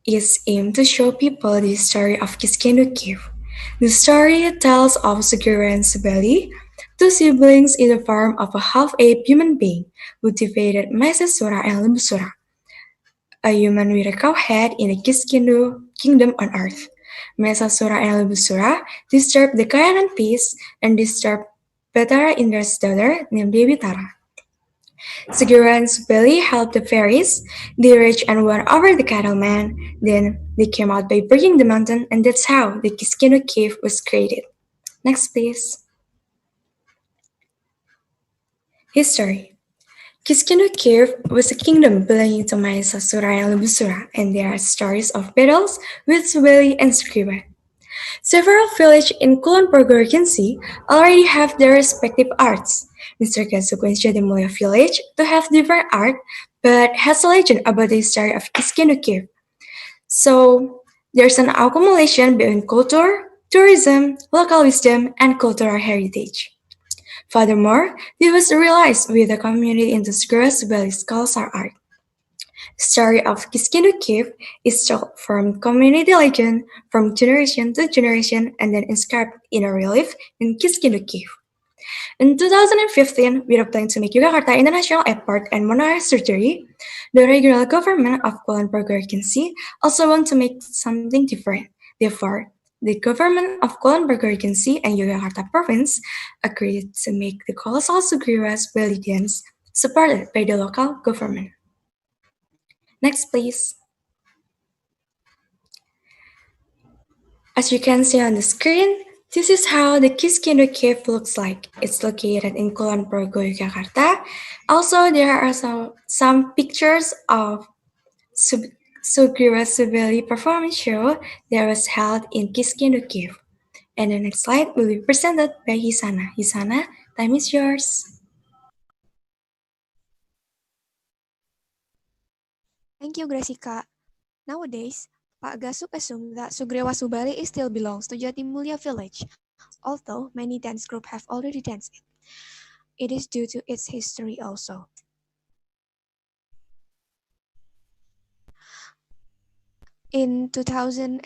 is aimed to show people the story of Kiskenu Cave. The story tells of Sugriwa and Subali, two siblings in the form of a half-ape human being who defeated Mahesasura and Limbusura, a human with a cow head in the Kiskindou kingdom on earth. Mahesasura and Limbusura disturbed the quiet and peace and disturbed Batara Indra's daughter named Devi Tara. Sugera and Subali helped the fairies. They reached and won over the cattleman. Then they came out by breaking the mountain, and that's how the Kiskindou cave was created. Next, please. History. Kiskindou Cave was a kingdom belonging to Mahesasura and Limbusura, and there are stories of battles with Subali and Sugriva. Several villages in Kulon Progo Regency already have their respective arts. Mr. Gazukwen's Jadimulya village to have different art, but has a legend about the history of Kiskindou Cave. So there's an accumulation between culture, tourism, local wisdom, and cultural heritage. Furthermore, this was realized with the community into Sgura Subali's colossal art. The story of Kiskindou Cave is told from community legend from generation to generation and then inscribed in a relief in Kiskindou Cave. In 2015, with a plan to make Yogyakarta International Airport and monorail surgery, the regional government of Kulon Progo Regency also want to make something different. Therefore, the government of Kulon Progo Regency and Yogyakarta Province agreed to make the colossal Sugriwas belly dance supported by the local government. Next, please. As you can see on the screen, this is how the Kiskindou Cave looks like. It's located in Kulon Progo, Yogyakarta. Also, there are some pictures of Sugriwa Subali performance show that was held in Kiskindou Cave. And the next slide will be presented by Hisana. Hisana, time is yours. Thank you, Gracika. Nowadays, Pak Gasuk assumed that Sugriwa Subali still belongs to Jatimulya village, although many dance groups have already danced it. It is due to its history also. In 2014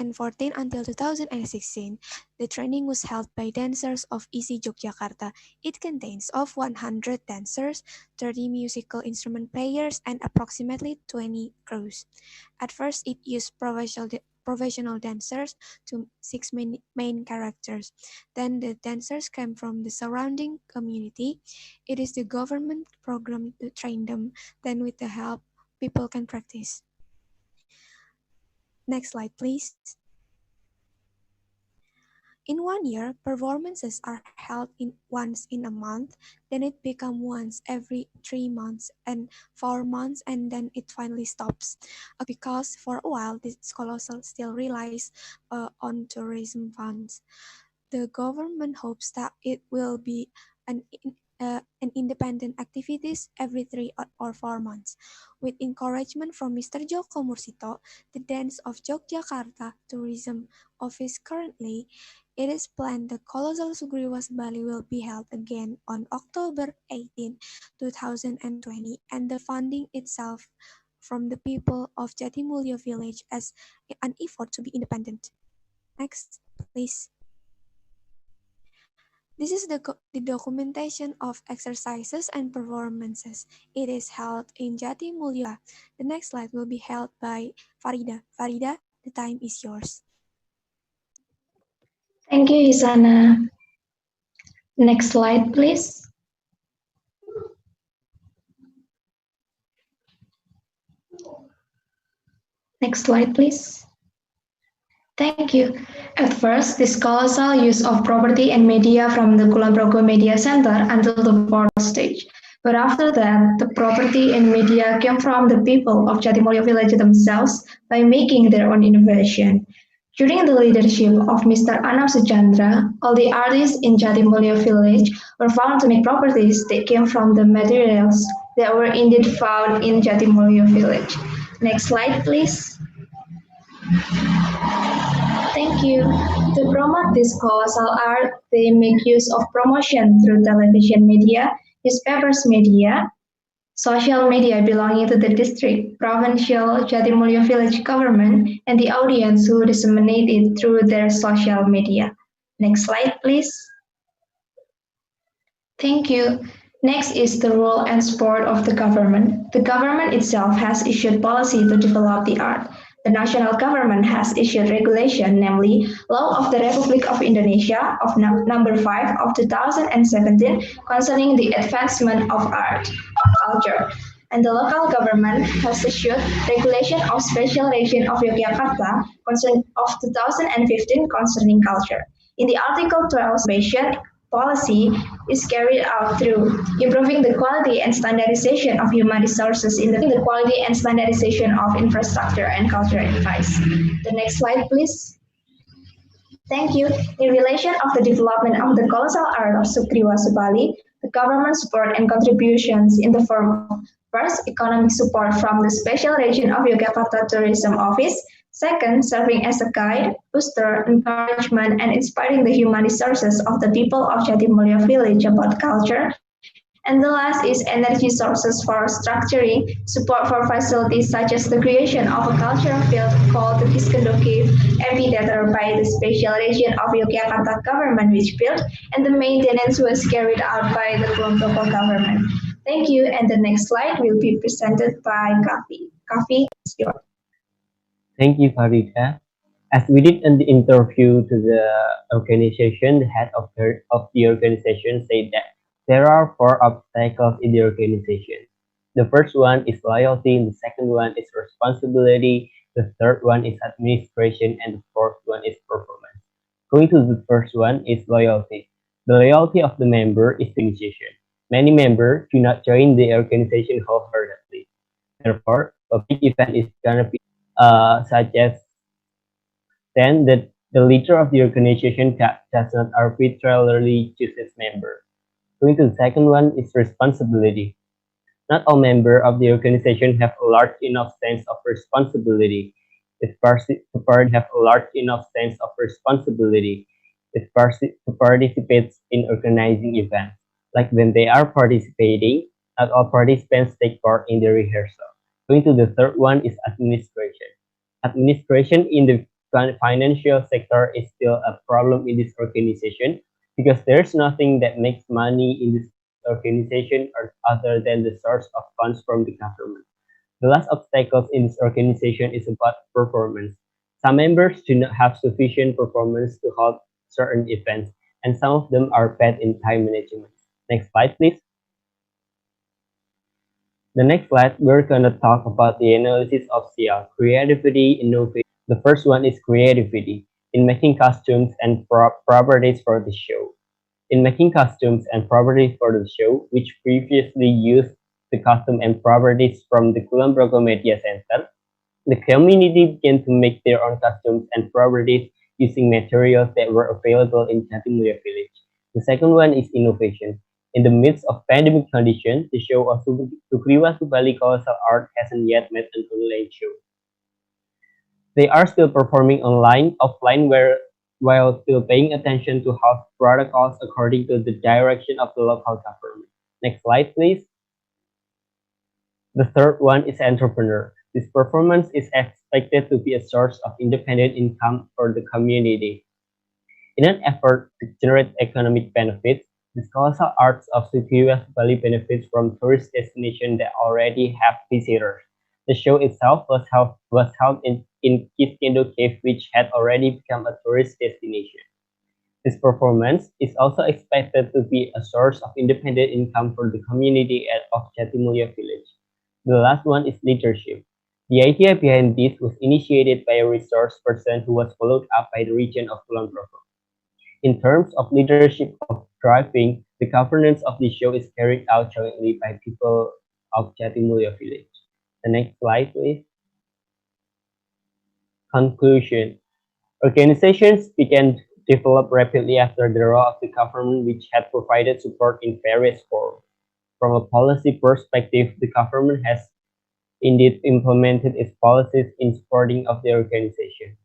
until 2016, the training was held by dancers of ISI Yogyakarta. It contains of 100 dancers, 30 musical instrument players, and approximately 20 crews. At first, it used professional dancers to 6 main characters. Then the dancers came from the surrounding community. It is the government program to train them. Then with the help, people can practice. Next slide, please. In 1 year, performances are held once in a month, then it becomes once every 3 months and 4 months, and then it finally stops. Because for a while, this colossal still relies on tourism funds. The government hopes that it will be an independent activities every 3 or 4 months. With encouragement from Mr. Joko Mursito, the Dance of Yogyakarta Tourism Office currently, it is planned the colossal Sugriwas Bali will be held again on October 18, 2020, and the funding itself from the people of Jatimulyo village as an effort to be independent. Next, please. This is the documentation of exercises and performances. It is held in Jatimulyo. The next slide will be held by Farida. Farida, the time is yours. Thank you, Hisana. Next slide, please. Next slide, please. Thank you. At first, this colossal use of property and media from the Kulon Progo Media Center until the fourth stage. But after that, the property and media came from the people of Jatimulyo village themselves by making their own innovation. During the leadership of Mr. Anam Sujandra, all the artists in Jatimulyo village were found to make properties that came from the materials that were indeed found in Jatimulyo village. Next slide, please. Thank you. To promote this colossal art, they make use of promotion through television media, newspapers media, social media belonging to the district, provincial, Jatimulyo village government, and the audience who disseminate it through their social media. Next slide, please. Thank you. Next is the role and support of the government. The government itself has issued policy to develop the art. The national government has issued regulation, namely Law of the Republic of Indonesia of number 5 of 2017 concerning the advancement of art, of culture. And the local government has issued regulation of special region of Yogyakarta of 2015 concerning culture. In the Article 12 mentioned, policy is carried out through improving the quality and standardization of human resources in the quality and standardization of infrastructure and cultural advice. The next slide, please. Thank you. In relation of the development of the colossal art of Sukriwa Subali, the government support and contributions in the form of first, economic support from the Special Region of Yogyakarta Tourism Office, second, serving as a guide, booster, encouragement, and inspiring the human resources of the people of Jatimulya village about culture, and the last is energy sources for structuring, support for facilities such as the creation of a cultural field called the Kiskendo Cave Amphitheater by the Special Region of Yogyakarta government which built, and the maintenance was carried out by the Kulonprogo government. Thank you, and the next slide will be presented by Kafi. Kafi, it's yours. Thank you, Farida. As we did in the interview to the organization, the head of the organization said that there are 4 obstacles in the organization. The first one is loyalty, the second one is responsibility, the third one is administration, and the fourth one is performance. Going to the first one is loyalty. The loyalty of the member is the organization. Many members do not join the organization wholeheartedly. Therefore, a big event is gonna be such as then the leader of the organization does not arbitrarily choose its member. Going to the second one is responsibility. Not all members of the organization have a large enough sense of responsibility. If party have a large enough sense of responsibility, it participates in organizing events. Like when they are participating, not all participants take part in the rehearsal. Going to the third one is administration. Administration in the financial sector is still a problem in this organization because there's nothing that makes money in this organization other than the source of funds from the government. The last obstacle in this organization is about performance. Some members do not have sufficient performance to hold certain events, and some of them are bad in time management. Next slide, please. The next slide, we're going to talk about the analysis of CL, creativity, innovation. The first one is creativity in making costumes and properties for the show. In making costumes and properties for the show, which previously used the costume and properties from the Kulonprogo Media Center, the community began to make their own costumes and properties using materials that were available in Jatimulya village. The second one is innovation. In the midst of pandemic conditions, the show of Sukriwa Subali Colossal Art hasn't yet met an online show. They are still performing offline, while still paying attention to health protocols according to the direction of the local government. Next slide, please. The third one is entrepreneur. This performance is expected to be a source of independent income for the community. In an effort to generate economic benefits, the colossal arts of Sukriwa Subali benefits from tourist destinations that already have visitors. The show itself was held in Kiskendo Cave, which had already become a tourist destination. This performance is also expected to be a source of independent income for the community of Jatimulya village. The last one is leadership. The idea behind this was initiated by a resource person who was followed up by the region of Kulonprogo. In terms of leadership of driving, the governance of the show is carried out jointly by people of Jatimulya village. The next slide, please. Conclusion. Organizations began to develop rapidly after the role of the government, which had provided support in various forms. From a policy perspective, the government has indeed implemented its policies in supporting of the organization.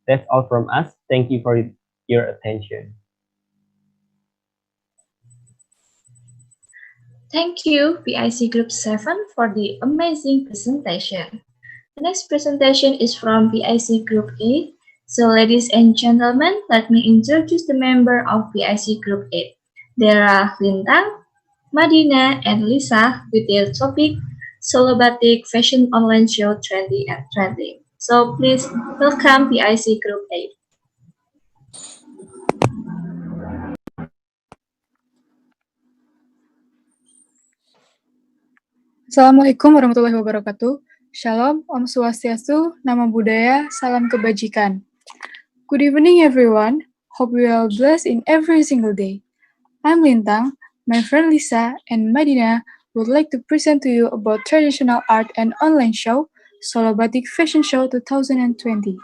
That's all from us. Thank you for your attention. Thank you, PIC Group 7, for the amazing presentation. The next presentation is from PIC Group 8. So, ladies and gentlemen, let me introduce the member of PIC Group 8. There are Lintang, Madina, and Lisa with their topic Solo Batik Fashion Online Show Trendy and Trending. So please welcome PIC Group 8. Assalamualaikum warahmatullahi wabarakatuh. Shalom, Om Swastiastu, Namo Buddhaya, Salam Kebajikan. Good evening, everyone. Hope we are blessed in every single day. I'm Lintang. My friend Lisa and Madina would like to present to you about traditional art and online show, Solo Batik Fashion Show 2020.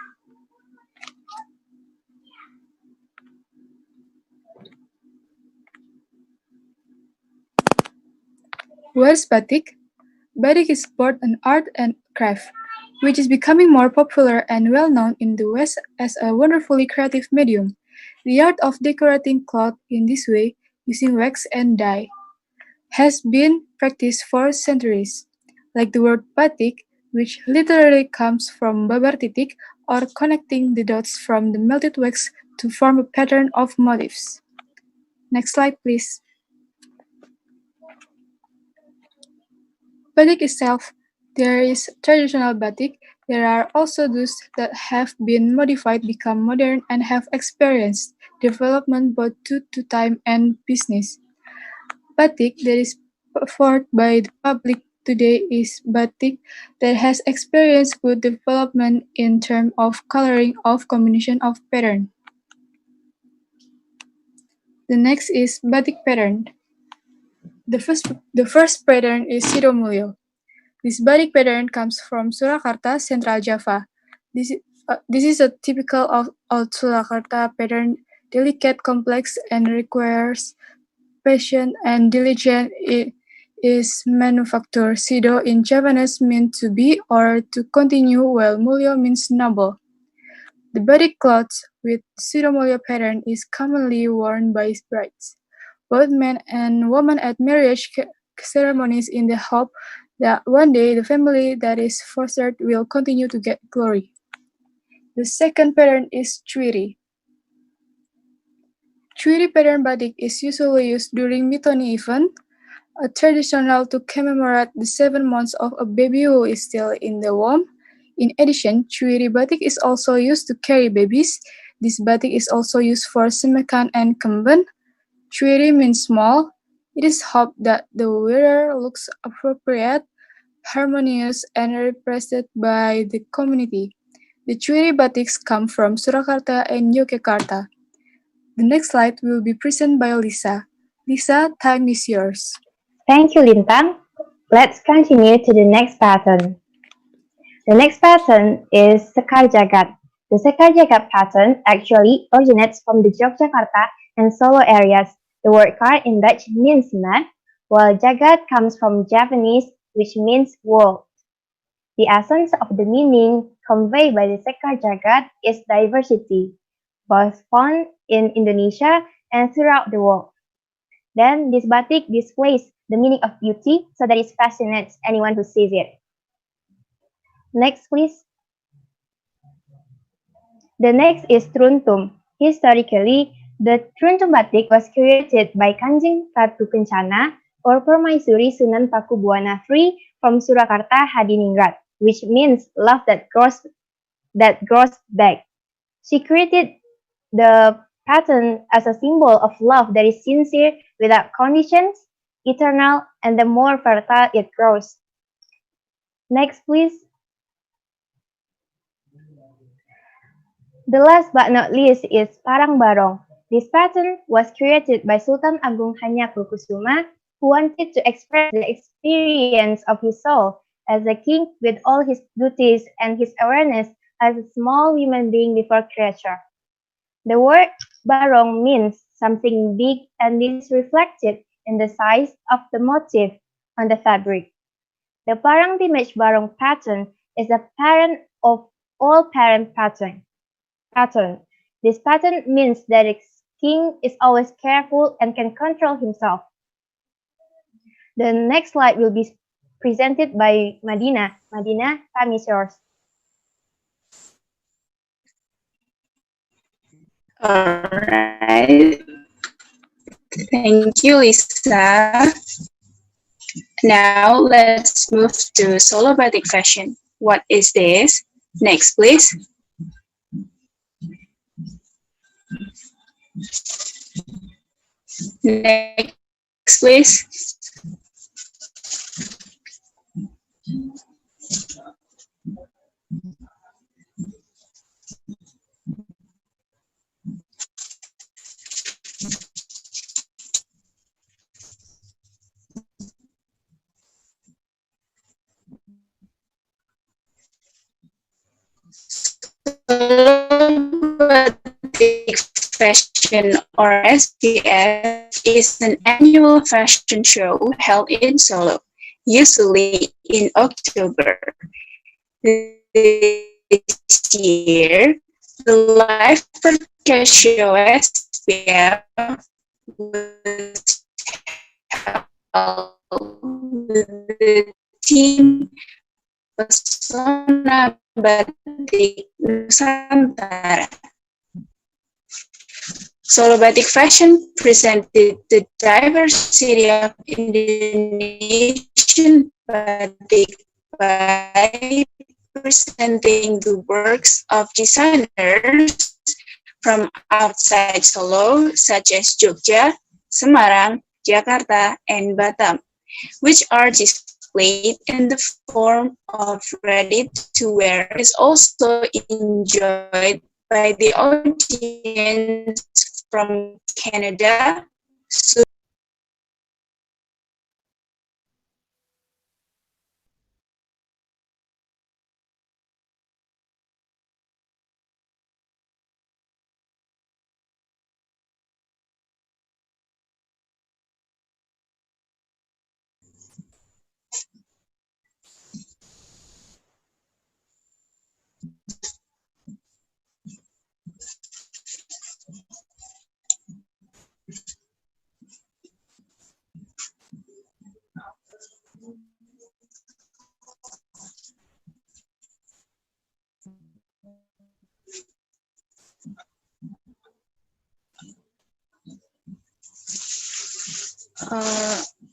Where's batik? Batik is both an art and craft, which is becoming more popular and well-known in the West as a wonderfully creative medium. The art of decorating cloth in this way, using wax and dye, has been practiced for centuries. Like the word batik, which literally comes from babar titik, or connecting the dots from the melted wax to form a pattern of motifs. Next slide, please. Batik itself, there is traditional batik. There are also those that have been modified, become modern, and have experienced development both due to time and business. Batik that is offered by the public today is batik that has experienced good development in terms of coloring of combination of pattern. The next is batik pattern. The first pattern is Sidomulyo. This batik pattern comes from Surakarta, Central Java. This is a typical of old Surakarta pattern, delicate, complex, and requires patience and diligence. It is manufactured. Sido in Javanese means to be or to continue, while Mulyo means noble. The batik cloth with Sidomulyo pattern is commonly worn by brides, both men and women at marriage ceremonies in the hope that one day the family that is fostered will continue to get glory. The second pattern is Chwiri. Chwiri pattern batik is usually used during Mitoni event, a traditional to commemorate the 7 months of a baby who is still in the womb. In addition, Chwiri batik is also used to carry babies. This batik is also used for semekan and kemben. Chwiri means small. It is hoped that the wearer looks appropriate, harmonious, and represented by the community. The Chwiri batiks come from Surakarta and Yogyakarta. The next slide will be presented by Lisa. Lisa, time is yours. Thank you, Lintang. Let's continue to the next pattern. The next pattern is Sekar Jagat. The Sekar Jagat pattern actually originates from the Yogyakarta and Solo areas. The word kar in Dutch means mat, while Jagat comes from Javanese, which means world. The essence of the meaning conveyed by the Sekar Jagat is diversity, both found in Indonesia and throughout the world. Then this batik displays the meaning of beauty so that it fascinates anyone who sees it. Next, please. The next is Truntum. Historically, the Truntum batik was created by Kanjeng Ratu Kencana or Permaisuri Sunan Pakubuwana III from Surakarta Hadiningrat, which means love that grows back. She created the pattern as a symbol of love that is sincere without conditions, eternal, and the more fertile it grows. Next, please. The last but not least is Parang Barong. This pattern was created by Sultan Agung Hanyakukusuma, who wanted to express the experience of his soul as a king with all his duties and his awareness as a small human being before creature. The word barong means something big, and is reflected in the size of the motif on the fabric. The Parang Dimage Barong pattern is a parent of all parent pattern. This pattern means that a king is always careful and can control himself. The next slide will be presented by Madina. Madina, time is yours. Alright. Thank you, Lisa. Now let's move to solo batik fashion. What is this? Next, please. Next, please. Batik Fashion or SBF is an annual fashion show held in Solo, usually in October. This year, the live broadcast show SBF was held with the team Pesona Batik Nusantara. Solo Batik Fashion presented the diversity of Indonesian batik by presenting the works of designers from outside Solo, such as Jogja, Semarang, Jakarta, and Batam, which are displayed in the form of ready-to-wear, is also enjoyed by the audience from Canada,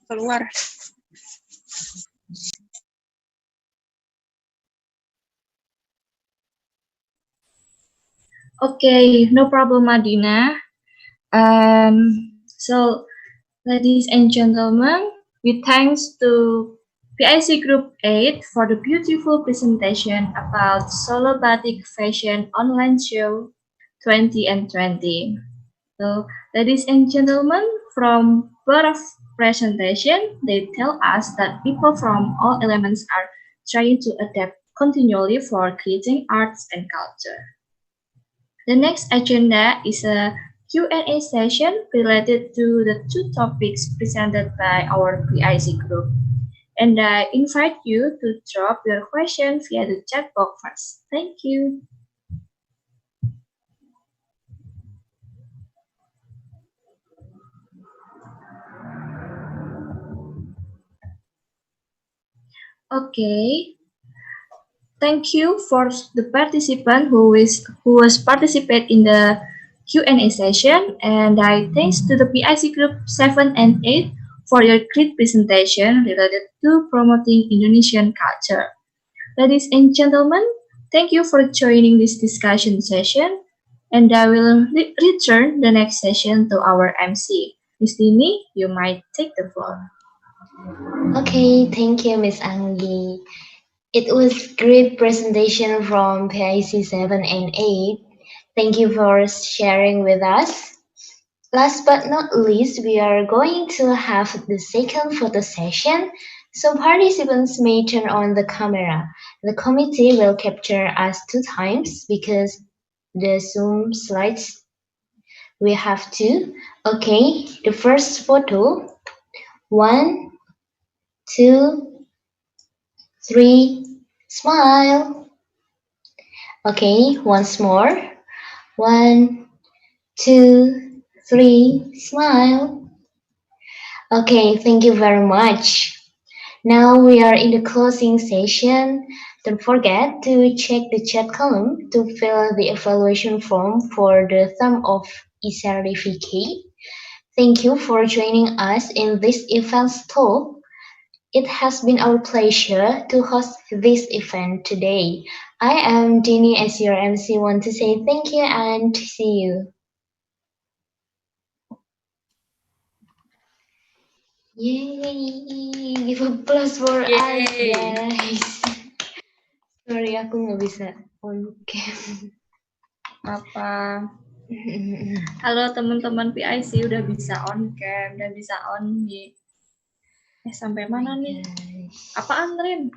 keluar. Okay, no problem, Madina. So, ladies and gentlemen, with thanks to PIC Group 8 for the beautiful presentation about Solo Batik Fashion Online Show 2020. So, ladies and gentlemen, from both of presentation, they tell us that people from all elements are trying to adapt continually for creating arts and culture. The next agenda is a Q&A session related to the two topics presented by our PIC group. And I invite you to drop your question via the chat box first. Thank you. Okay. Thank you for the participant who was participate in the Q&A session, and I thanks to the PIC group 7 and 8 for your great presentation related to promoting Indonesian culture. Ladies and gentlemen, thank you for joining this discussion session, and I will return the next session to our MC. Ms. Dini, you might take the floor. Okay, thank you, Miss Anggi. It was great presentation from PIC 7 and 8. Thank you for sharing with us. Last but not least, we are going to have the second photo session, so participants may turn on the camera. The committee will capture us 2 times because the Zoom slides we have 2. Okay, the first photo. 1, 2, 3, smile. Okay, once more. 1, 2, 3, smile. Okay, thank you very much. Now we are in the closing session. Don't forget to check the chat column to fill the evaluation form for the thumb of e-certificate. Thank you for joining us in this event's talk. It has been our pleasure to host this event today. I am Dini as your MC. Want to say thank you and see you. Yay! Give applause for us, guys. Sorry, aku nggak bisa on cam. Apa? Halo teman-teman PIC, udah bisa on cam, udah bisa on mic. Sampai mana nih? Apaan, Rin?